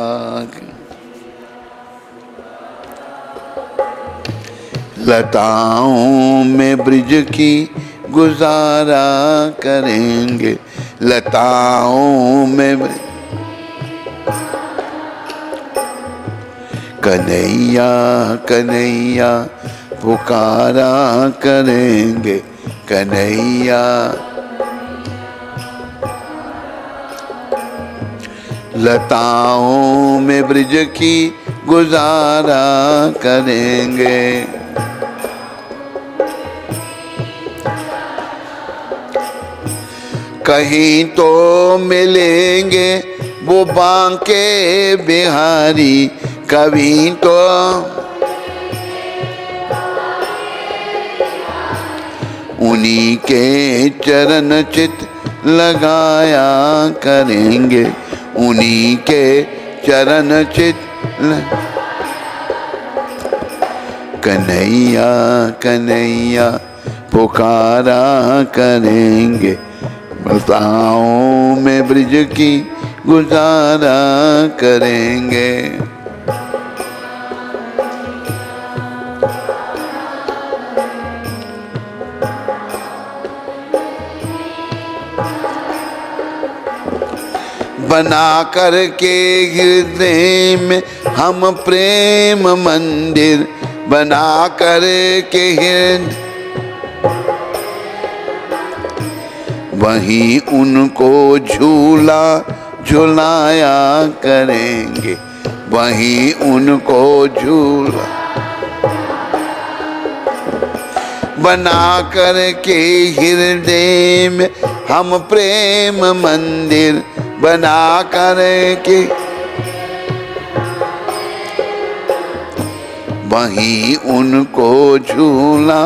लताओं में ब्रिज की गुजारा करेंगे, लताओं में कन्हैया कन्हैया पुकारा करेंगे कन्हैया, लताओं में ब्रिज की गुजारा करेंगे। कहीं तो मिलेंगे वो बांके बिहारी, कभी तो उन्हीं के चरण चित लगाया करेंगे, उन्हीं के चरण चित कन्हैया कन्हैया पुकारा करेंगे, बरसाओं में ब्रिज की गुजारा करेंगे। बना कर के हृदय में हम प्रेम मंदिर, बना कर के हृदय वहीं उनको झूला झुलाया करेंगे, वहीं उनको झूला बना कर के हृदय में हम प्रेम मंदिर, बना कर के वहीं उनको झूला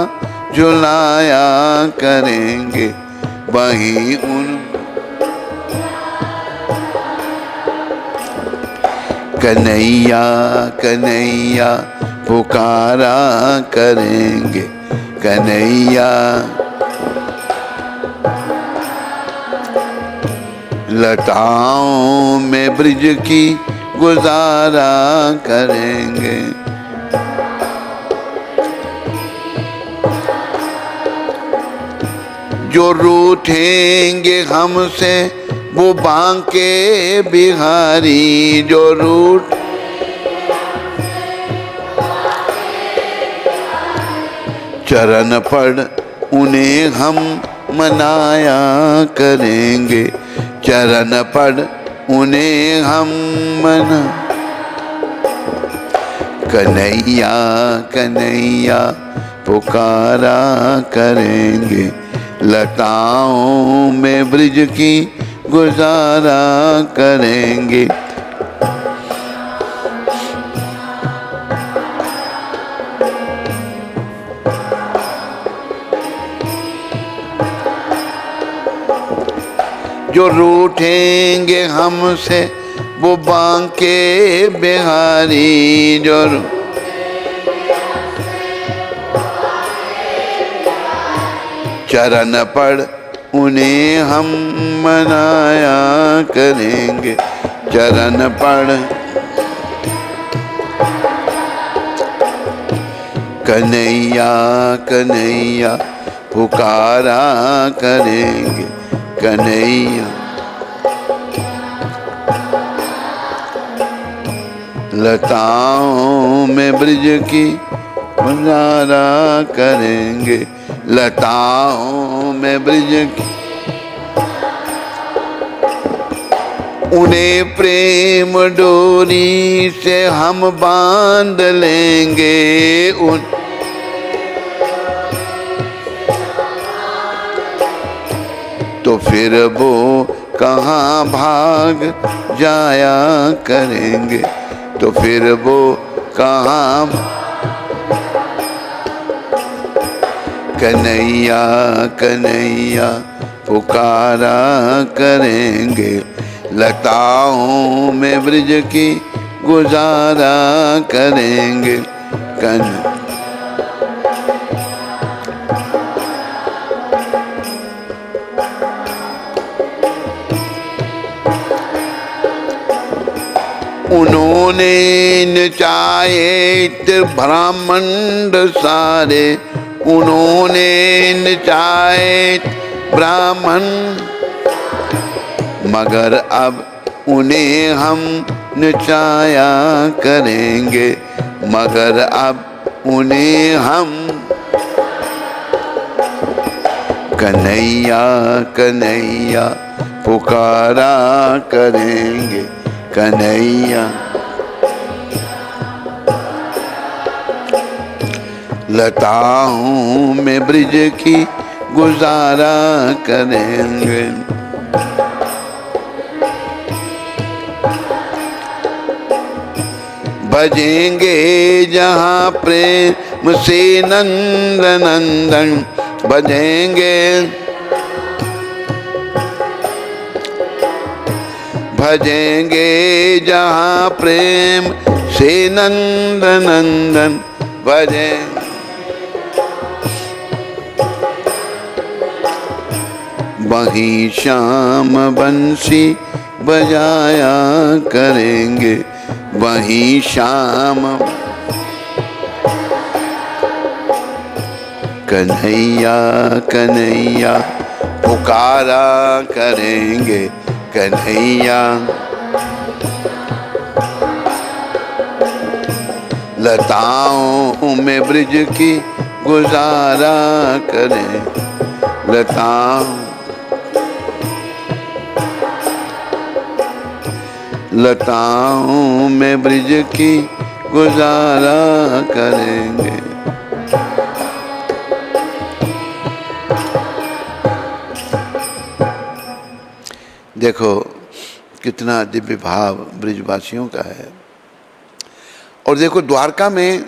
झुलाया करेंगे, वहीं उन कन्हैया कन्हैया पुकारा करेंगे, कन्हैया लताओं में ब्रिज की गुजारा करेंगे। जो रूठेंगे हमसे वो बांके बिहारी, जो रूठ चरण पड़ उन्हें हम मनाया करेंगे, चरण पड़ उन्हें हम मना कन्हैया कन्हैया पुकारा करेंगे, लताओं में ब्रिज की गुजारा करेंगे। जो रूठेंगे हमसे वो बांके बिहारी, जो चरण पड़ उन्हें हम मनाया करेंगे, चरण पड़ कन्हैया कन्हैया पुकारा करेंगे, कन्हैया लताओं में ब्रिज की गुजारा करेंगे, लताओं में ब्रिज की उन्हें प्रेम डोरी से हम बांध लेंगे, उन तो फिर वो कहाँ भाग जाया करेंगे, तो फिर वो कहाँ कन्हैया कन्हैया पुकारा करेंगे, लताओं में ब्रिज की गुजारा करेंगे। उन्होंने नचाए ब्राह्मण सारे, उन्होंने नचाए ब्राह्मण, मगर अब उन्हें हम नचाया करेंगे, मगर अब उन्हें हम कन्हैया कन्हैया पुकारा करेंगे, कन्हैया लताओं में ब्रिज की गुजारा करेंगे। भजेंगे जहाँ प्रेम से नंद नंदन, भजेंगे, भजेंगे जहाँ प्रेम से नंद नंदन, भजें वहीं श्याम बंसी बजाया करेंगे, वहीं श्याम कन्हैया कन्हैया पुकारा करेंगे, कन्हैया लताओं में ब्रिज की गुजारा करें, लताओं लताओं में ब्रिज की गुजारा करेंगे। देखो कितना दिव्य भाव ब्रिजवासियों का है। और देखो द्वारका में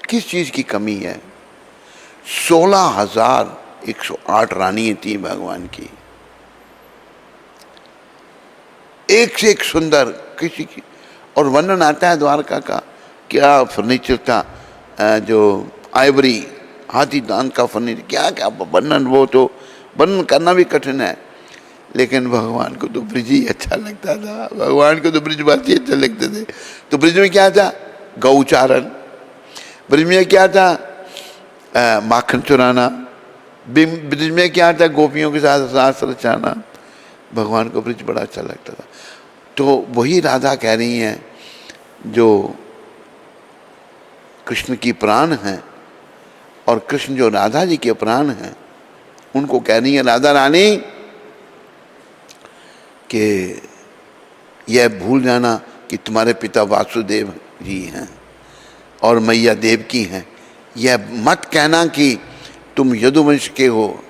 किस चीज की कमी है। 16,108 रानियां थी भगवान की, एक से एक सुंदर किसी की। और वर्णन आता है द्वारका का, क्या फर्नीचर था, जो आइवरी हाथी दांत का फर्नीचर, क्या क्या वर्णन, वो तो वर्णन करना भी कठिन है। लेकिन भगवान को तो ब्रिज ही अच्छा लगता था, भगवान को तो ब्रिजवासी अच्छे लगते थे। तो ब्रिज में क्या था, गौचारण, ब्रिज में क्या था, माखन चुराना, ब्रिज में क्या था, गोपियों के साथ साथ रचाना। भगवान को ब्रिज बड़ा अच्छा लगता था। तो वही राधा कह रही हैं जो कृष्ण की प्राण हैं, और कृष्ण जो राधा जी के प्राण हैं, उनको कह रही है राधा रानी कि यह भूल जाना कि तुम्हारे पिता वासुदेव जी हैं और मैया देवकी हैं। यह मत कहना कि तुम यदुवंश के हो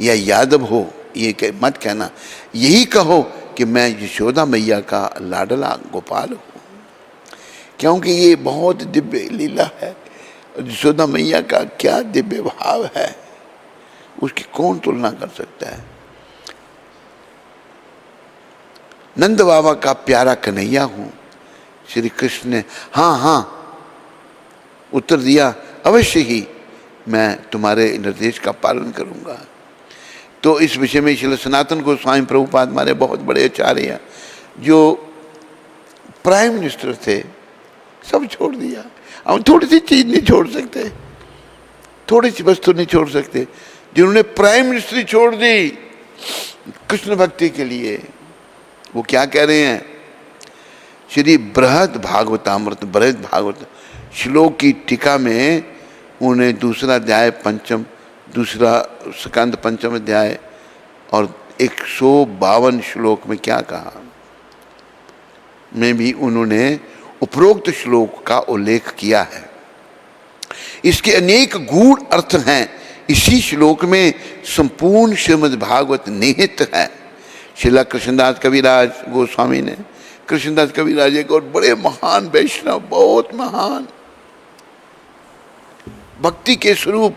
या यादव हो, ये मत कहना। यही कहो कि मैं यशोदा मैया का लाडला गोपाल हूँ, क्योंकि ये बहुत दिव्य लीला है। यशोदा मैया का क्या दिव्य भाव है, उसकी कौन तुलना कर सकता है। नंद बाबा का प्यारा कन्हैया हूँ। श्री कृष्ण ने हाँ हाँ उत्तर दिया, अवश्य ही मैं तुम्हारे निर्देश का पालन करूँगा। तो इस विषय में श्री सनातन गोस्वामी प्रभुपाद हमारे बहुत बड़े आचार्य, जो प्राइम मिनिस्टर थे, सब छोड़ दिया। हम थोड़ी सी चीज़ नहीं छोड़ सकते, थोड़ी सी वस्तु नहीं छोड़ सकते। जिन्होंने प्राइम मिनिस्ट्री छोड़ दी कृष्ण भक्ति के लिए, वो क्या कह रहे हैं। श्री बृहद भागवतामृत, बृहद भागवत श्लोक की टीका में उन्हें दूसरा अध्याय पंचम, दूसरा स्कंद पंचम अध्याय और 152 श्लोक में क्या कहा, में भी उन्होंने उपरोक्त श्लोक का उल्लेख किया है। इसके अनेक गूढ़ अर्थ हैं। इसी श्लोक में संपूर्ण श्रीमद् भागवत निहित है। श्रीला कृष्णदास कविराज गोस्वामी ने, कृष्णदास कविराज एक और बड़े महान वैष्णव, बहुत महान भक्ति के स्वरूप,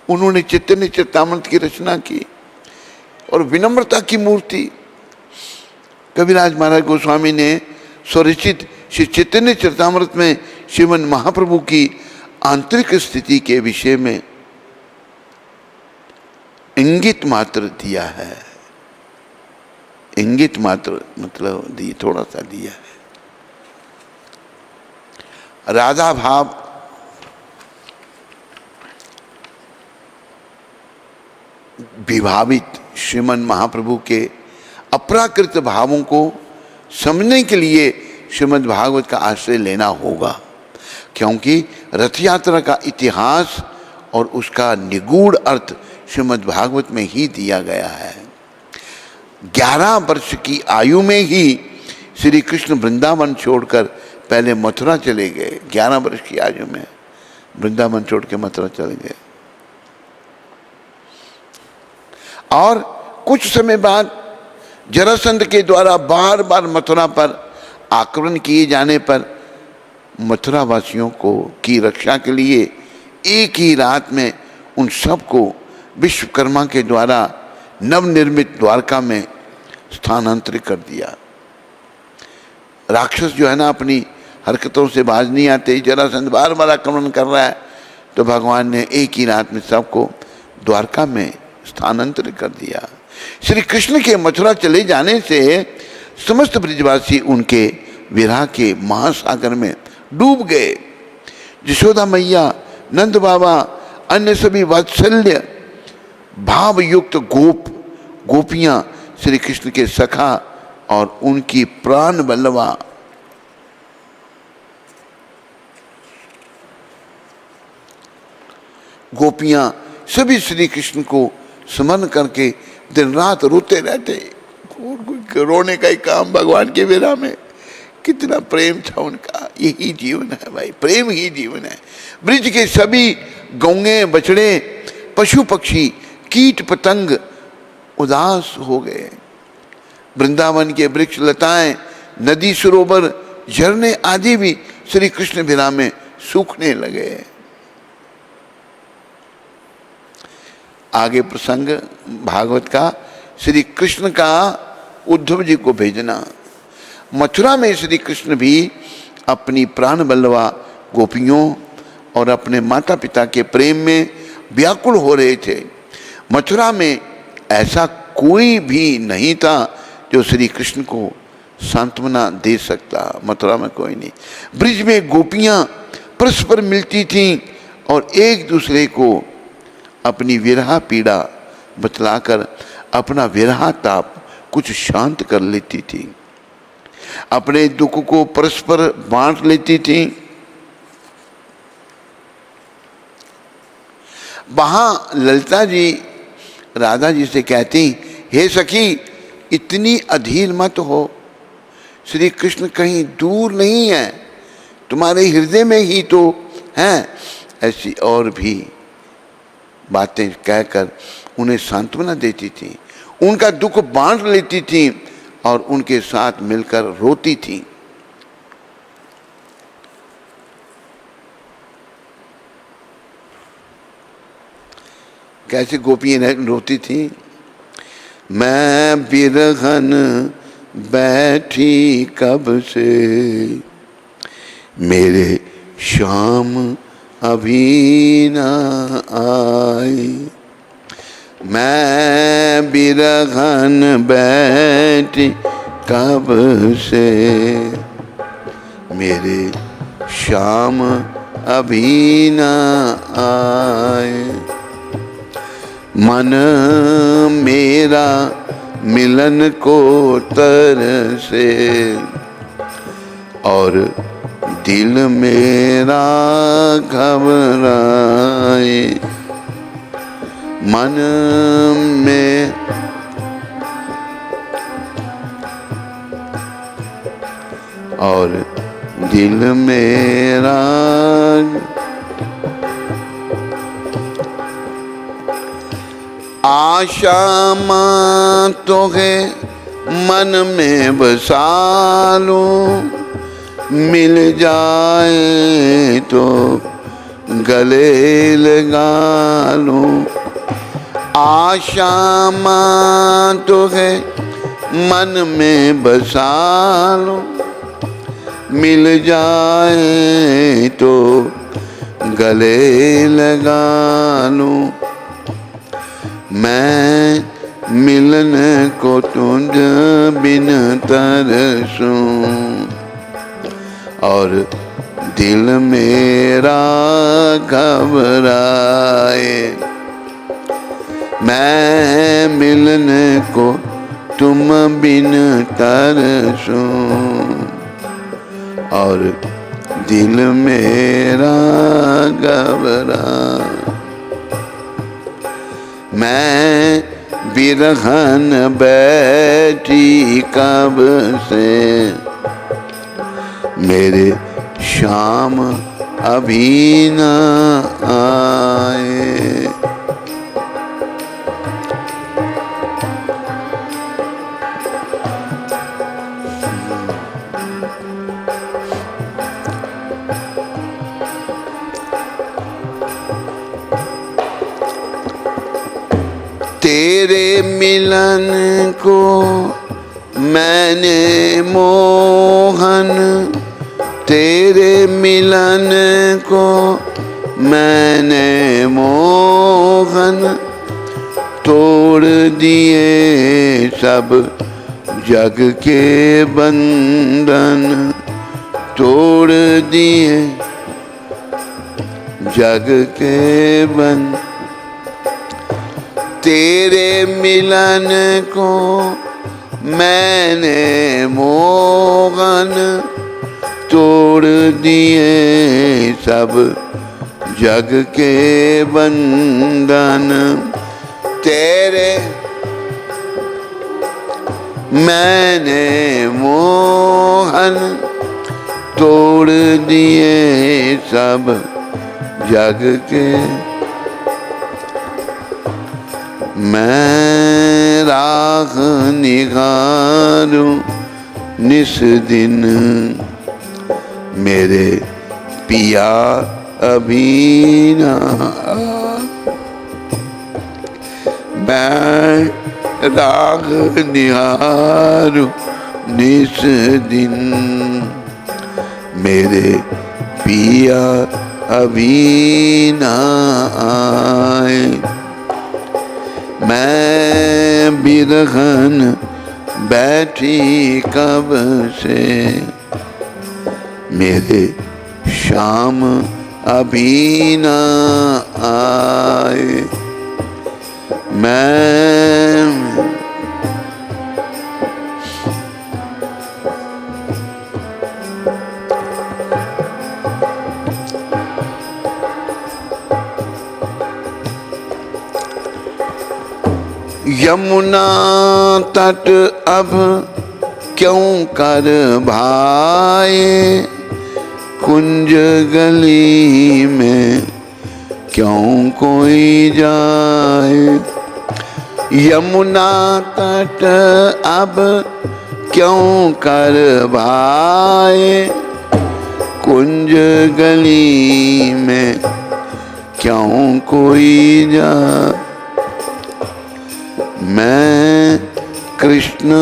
उन्होंने चैतन्य चरितामृत की रचना की और विनम्रता की मूर्ति। कविराज महाराज गोस्वामी ने स्वरचित श्री चैतन्य चरितामृत में श्रीमन महाप्रभु की आंतरिक स्थिति के विषय में इंगित मात्र दिया है। इंगित मात्र मतलब दी, थोड़ा सा दिया है। राधा भाव विभावित श्रीमन महाप्रभु के अप्राकृत भावों को समझने के लिए श्रीमद् भागवत का आश्रय लेना होगा, क्योंकि रथ यात्रा का इतिहास और उसका निगूढ़ अर्थ श्रीमद् भागवत में ही दिया गया है। 11 वर्ष की आयु में ही श्री कृष्ण वृंदावन छोड़कर पहले मथुरा चले गए। 11 वर्ष की आयु में वृंदावन छोड़ के मथुरा चले गए और कुछ समय बाद जरासंध के द्वारा बार बार मथुरा पर आक्रमण किए जाने पर मथुरा वासियों को की रक्षा के लिए एक ही रात में उन सबको विश्वकर्मा के द्वारा नवनिर्मित द्वारका में स्थानांतरित कर दिया। राक्षस जो है ना, अपनी हरकतों से बाज नहीं आते, जरासंध बार बार आक्रमण कर रहा है, तो भगवान ने एक ही रात में सबको द्वारका में स्थानांतरित कर दिया। श्री कृष्ण के मथुरा चले जाने से समस्त ब्रजवासी उनके विरह के महासागर में डूब गए। यशोदा मैया, नंद बाबा, अन्य सभी वात्सल्य भाव युक्त गोपियां श्री कृष्ण के सखा और उनकी प्राण बल्लवा गोपियां सभी श्री कृष्ण को स्मरण करके दिन रात रोते रहते। रोने का ही काम भगवान के विरह में, कितना प्रेम था उनका। यही जीवन है भाई, प्रेम ही जीवन है। ब्रिज के सभी गौंगे, बछड़े, पशु पक्षी, कीट पतंग उदास हो गए। वृंदावन के वृक्ष लताएं, नदी, सरोवर, झरने आदि भी श्री कृष्ण विरह में सूखने लगे। आगे प्रसंग भागवत का, श्री कृष्ण का उद्धव जी को भेजना। मथुरा में श्री कृष्ण भी अपनी प्राण बल्लवा गोपियों और अपने माता पिता के प्रेम में व्याकुल हो रहे थे। मथुरा में ऐसा कोई भी नहीं था जो श्री कृष्ण को सांत्वना दे सकता। मथुरा में कोई नहीं। ब्रिज में गोपियां परस्पर मिलती थीं और एक दूसरे को अपनी विरह पीड़ा बतलाकर अपना विरह ताप कुछ शांत कर लेती थी, अपने दुख को परस्पर बांट लेती थी। वहां ललिता जी राधा जी से कहती, हे सखी, इतनी अधीर मत हो, श्री कृष्ण कहीं दूर नहीं है, तुम्हारे हृदय में ही तो हैं। ऐसी और भी बातें कहकर उन्हें सांत्वना देती थी, उनका दुख बांट लेती थी और उनके साथ मिलकर रोती थी। कैसे गोपियां रोती थी? मैं बिरहन बैठी कब से, मेरे श्याम अभी न आई। मैं बिरहन बैठी कब से, मेरे श्याम अभी न आए। मन मेरा मिलन को तरसे और दिल मेरा घबराए। मन में और दिल मेरा आशा मां तो है मन में बसा लूं, मिल जाए तो गले लगा लूं। आशा मां तो है मन में बसा लूं, मिल जाए तो गले लगा लूं। मैं मिलन को तुझ बिन तरसूं और दिल मेरा घबराए। मैं मिलन को तुम बिन तरसूं और दिल मेरा घबराए। मैं बिरहन बैठी कब से, मेरे श्याम अभी न आए। तेरे मिलन को मैंने मोहन, तेरे मिलन को मैंने मोहन, तोड़ दिए सब जग के बंधन, तोड़ दिए जग के बंधन। तेरे मिलन को मैंने मोहन, तोड़ दिए सब जग के बंधन। तेरे मैंने मोहन, तोड़ दिए सब जग के। मैं राह निहारूं निस दिन, मेरे पिया अभी न आए। मैं राह निहारूं निस दिन, मेरे पिया अभी न आए। मैं बिरहन बैठी कब से, मेरे शाम अभी न आए। मैं यमुना तट अब क्यों कर भाए, कुंज गली में क्यों कोई जाए। यमुना तट अब क्यों कर भाए, कुंज गली में क्यों कोई जाए। मैं कृष्ण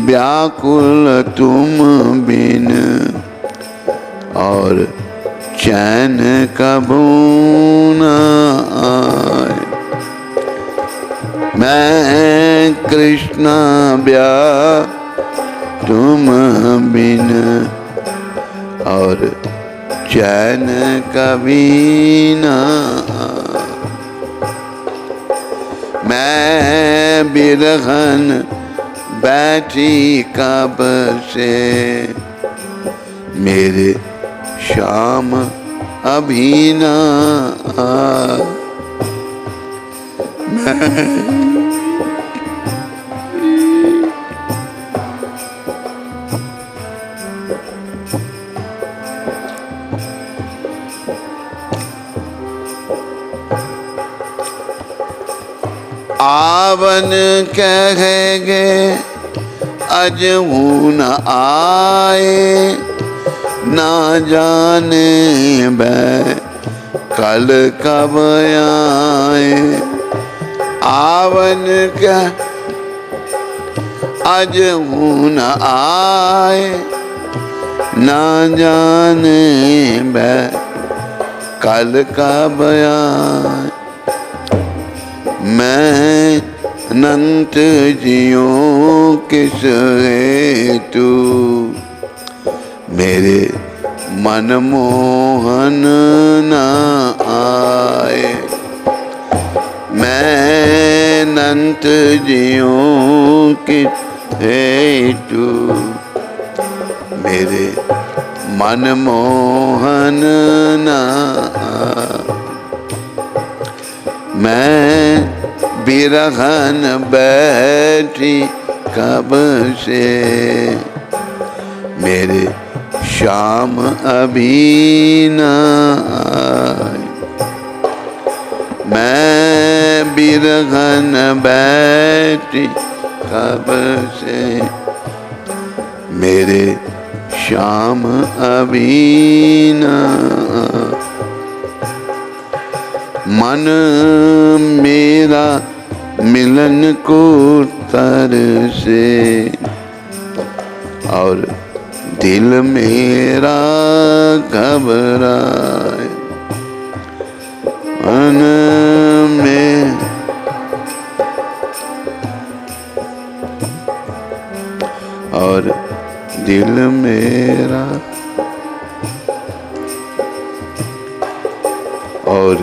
व्याकुल तुम बिन, और चैन कबू न आए। मैं कृष्ण व्याकुल तुम बिन, और चैन कभी न आए। मैं बिरहन बैठी कब से, मेरे शाम अभी न आए। आवन कहेंगे अजहू न आए, ना जाने बै कल कब आए। आवन का अजहू न आए, ना जाने बै कल कब आए। मैं अनंत जियों किस हेतु, मेरे मनमोहन न आए। मैं अनंत जियों किस हेतु, मेरे मनमोहन न आए। मैं बिरहन बैठी कब से, मेरे शाम अभी न आए। मैं बिरहन बैठी कब से, मेरे शाम अभी न आए। मन मेरा मिलन को तरसे, और दिल मेरा घबराए मन में, और दिल मेरा, और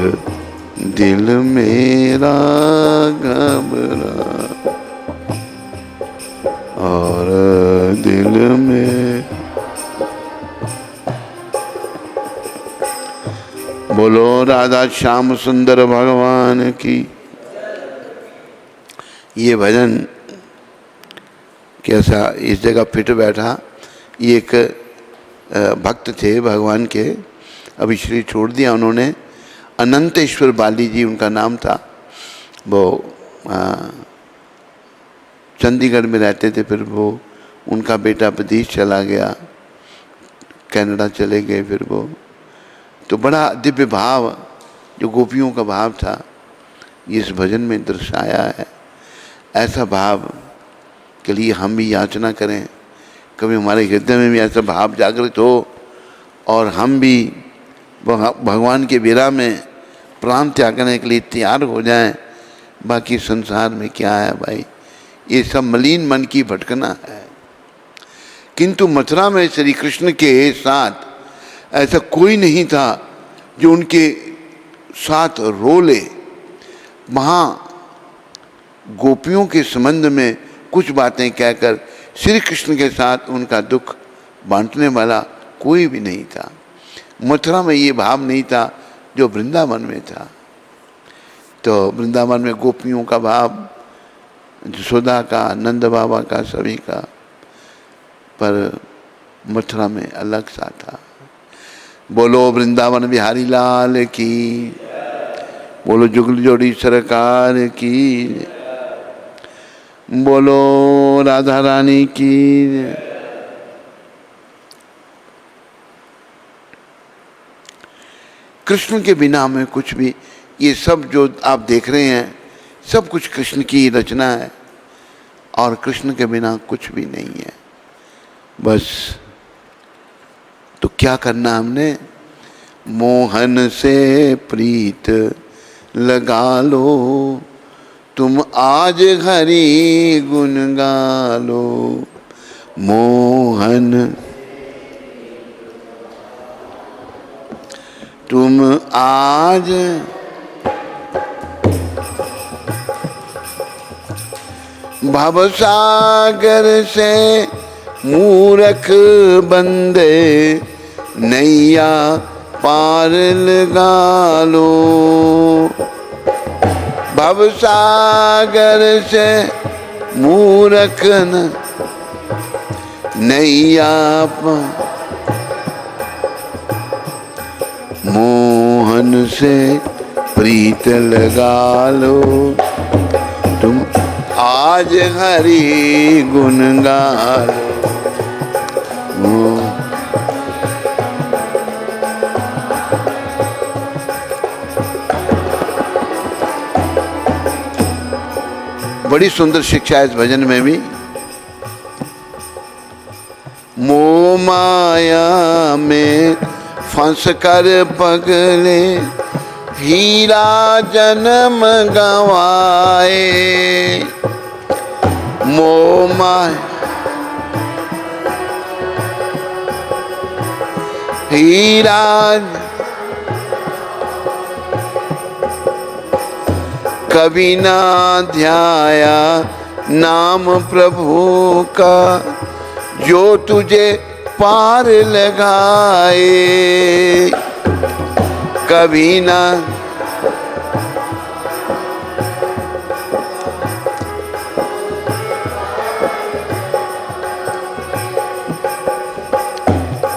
दिल मेरा घबरा, और दिल में। बोलो राधा श्याम सुंदर भगवान की। ये भजन कैसा इस जगह फिट बैठा। ये एक भक्त थे भगवान के, अभी शरीर छोड़ दिया उन्होंने। अनंतेश्वर बाली जी उनका नाम था। वो चंडीगढ़ में रहते थे। फिर वो उनका बेटा विदेश चला गया, कनाडा चले गए। फिर वो तो बड़ा दिव्य भाव जो गोपियों का भाव था इस भजन में दर्शाया है। ऐसा भाव के लिए हम भी याचना करें, कभी हमारे हृदय में भी ऐसा भाव जागृत हो और हम भी भगवान के विरह में प्राण त्याग करने के लिए तैयार हो जाएं। बाकी संसार में क्या है भाई, ये सब मलिन मन की भटकना है। किंतु मथुरा में श्री कृष्ण के साथ ऐसा कोई नहीं था जो उनके साथ रो ले। वहाँ गोपियों के संबंध में कुछ बातें कहकर श्री कृष्ण के साथ उनका दुख बांटने वाला कोई भी नहीं था। मथुरा में ये भाव नहीं था जो वृंदावन में था। तो वृंदावन में गोपियों का भाव, यशोदा का, नंद बाबा का, सभी का, पर मथुरा में अलग सा था। बोलो वृंदावन बिहारी लाल की, बोलो जुगल जोड़ी सरकार की, बोलो राधा रानी की। कृष्ण के बिना हमें कुछ भी, ये सब जो आप देख रहे हैं सब कुछ कृष्ण की रचना है, और कृष्ण के बिना कुछ भी नहीं है। बस तो क्या करना हमने, मोहन से प्रीत लगा लो, तुम आज हरि गुण गा लो। मोहन तुम आज भवसागर से मूरख बंदे नैया पार लगा लो। भवसागर से मूरख नैया मोहन से प्रीत लगा लो, तुम आज हरि गुण गा लो। बड़ी सुंदर शिक्षा है इस भजन में भी। मोह माया में फंस कर पगले हीरा जन्म गवाए। मोह माया हीरा कभी ना ध्याया नाम प्रभु का, जो तुझे पार लगाए। कभी ना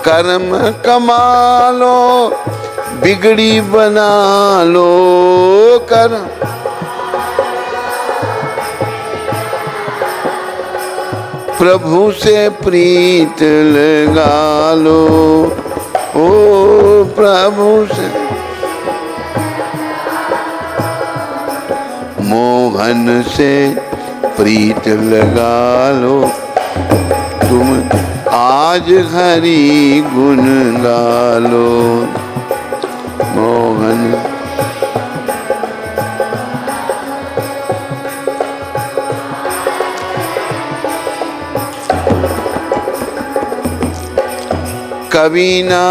कर्म कमा लो, बिगड़ी बना लो। कर्म प्रभु से प्रीत लगा लो, ओ प्रभु से। मोह मोहन से प्रीत लगा लो, तुम आज हरि गुण गा लो। मोहन कभी ना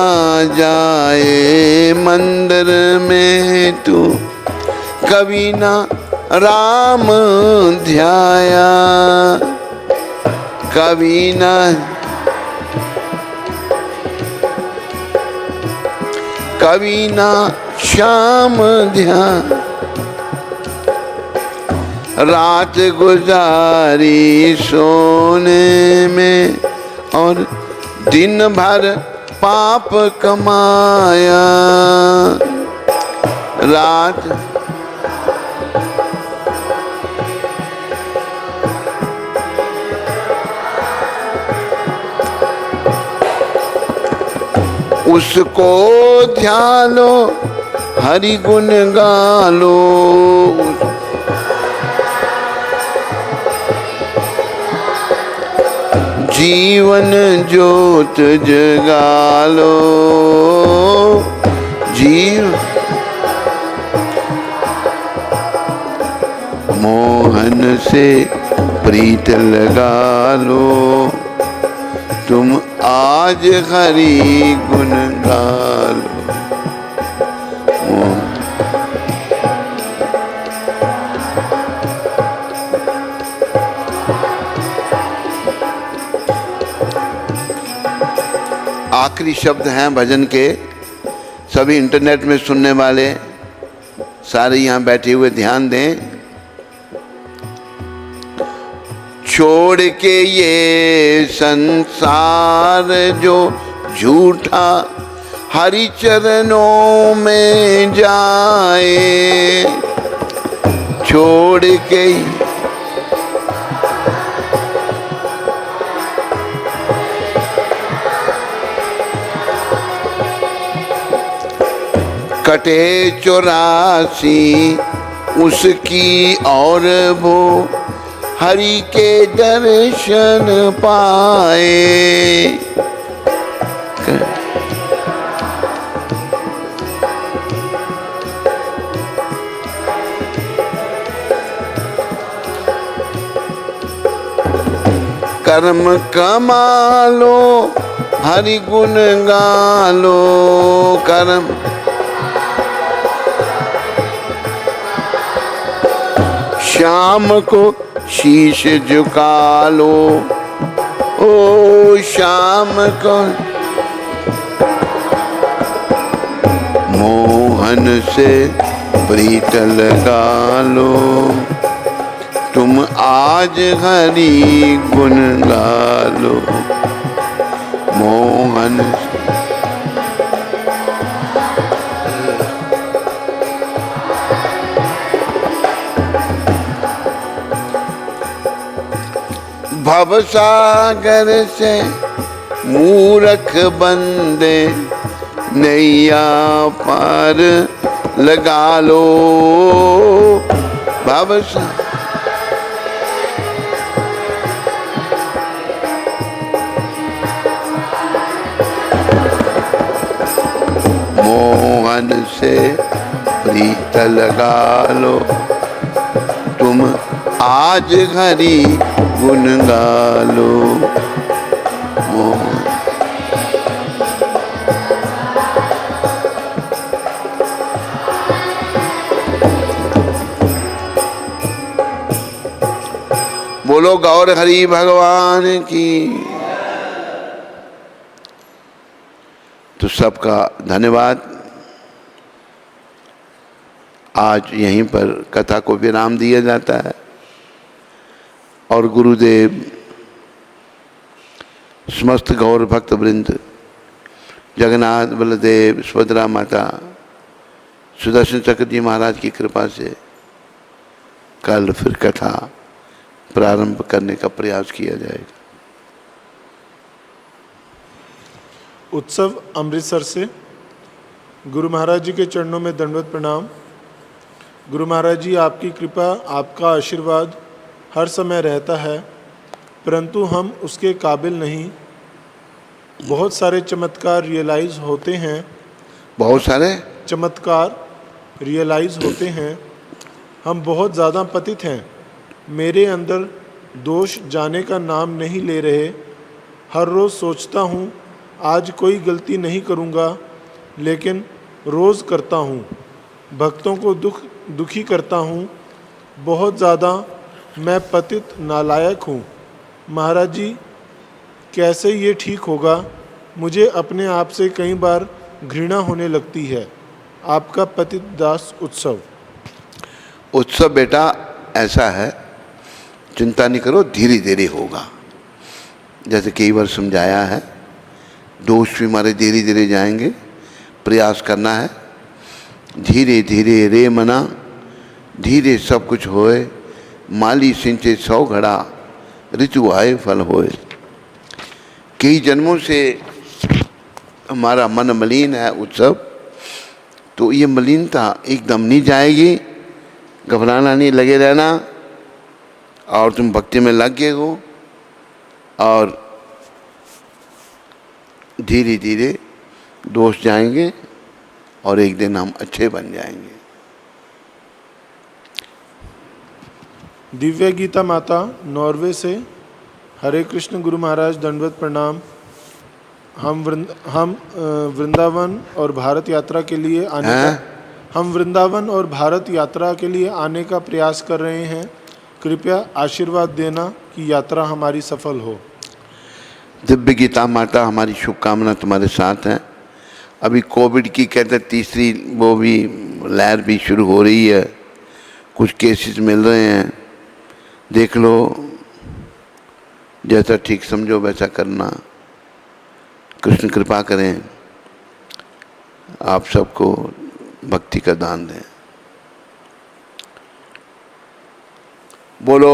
जाए मंदिर में तू, कभी ना राम ध्याया, कभी ना कभी ना श्याम ध्यान, रात गुजारी सोने में और दिन भर पाप कमाया। रात उसको ध्यानो हरि गुण गालो, जीवन ज्योत जगालो। मोहन से प्रीत लगा लो, तुम आज हरि गुण गालो। आखिरी शब्द हैं भजन के। सभी इंटरनेट में सुनने वाले सारे यहाँ बैठे हुए ध्यान दें। छोड़ के ये संसार जो झूठा, हरि चरणों में जाए। छोड़ के कटे 84 उसकी और वो हरि के दर्शन पाए। कर्म कमा लो हरि गुण गा लो। कर्म श्याम को शीश झुका लो, ओ श्याम को। मोहन से प्रीत लगा लो, तुम आज हरि गुण गा लो। मोहन भवसागर से मूर्ख बंदे नैया पार लगा लो। भवसागर मोहन से प्रीत लगा लो, तुम आज हरि गुण गा लो। बोलो गौर हरि भगवान की। तो सबका धन्यवाद। आज यहीं पर कथा को विराम दिया जाता है और गुरुदेव समस्त गौर भक्त वृंद, जगन्नाथ बलदेव, सुभद्रा माता, सुदर्शन चक्र जी महाराज की कृपा से कल फिर कथा प्रारंभ करने का प्रयास किया जाएगा। उत्सव अमृतसर से गुरु महाराज जी के चरणों में दंडवत प्रणाम। गुरु महाराज जी, आपकी कृपा, आपका आशीर्वाद हर समय रहता है, परंतु हम उसके काबिल नहीं। बहुत सारे चमत्कार रियलाइज़ होते हैं, बहुत सारे चमत्कार रियलाइज़ होते हैं। हम बहुत ज़्यादा पतित हैं। मेरे अंदर दोष जाने का नाम नहीं ले रहे। हर रोज़ सोचता हूँ आज कोई गलती नहीं करूँगा, लेकिन रोज़ करता हूँ। भक्तों को दुखी करता हूँ। बहुत ज़्यादा मैं पतित नालायक हूँ। महाराज जी, कैसे ये ठीक होगा? मुझे अपने आप से कई बार घृणा होने लगती है। आपका पतित दास उत्सव। उत्सव बेटा ऐसा है, चिंता नहीं करो, धीरे धीरे होगा। जैसे कई बार समझाया है, दोष भी हमारे धीरे धीरे जाएंगे। प्रयास करना है, धीरे धीरे रे मना, धीरे सब कुछ होए। माली सिंचे 100 घड़ा, ऋतु आए फल होए। कई जन्मों से हमारा मन मलिन है उत्सव, तो ये मलिनता एकदम नहीं जाएगी। घबराना नहीं, लगे रहना, और तुम भक्ति में लग गए हो, और धीरे धीरे दोष जाएंगे और एक दिन हम अच्छे बन जाएंगे। दिव्य गीता माता, नॉर्वे से। हरे कृष्ण गुरु महाराज, दंडवत प्रणाम। हम वृंदावन और भारत यात्रा के लिए आने का प्रयास कर रहे हैं। कृपया आशीर्वाद देना कि यात्रा हमारी सफल हो। दिव्य गीता माता, हमारी शुभकामना तुम्हारे साथ है। अभी कोविड की कहते तीसरी वो भी लहर भी शुरू हो रही है, कुछ केसेस मिल रहे हैं। देख लो, जैसा ठीक समझो वैसा करना। कृष्ण कृपा करें, आप सबको भक्ति का दान दें। बोलो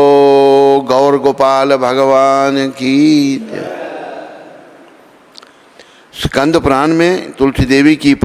गौर गोपाल भगवान की जय। स्कंद पुराण में तुलसी देवी की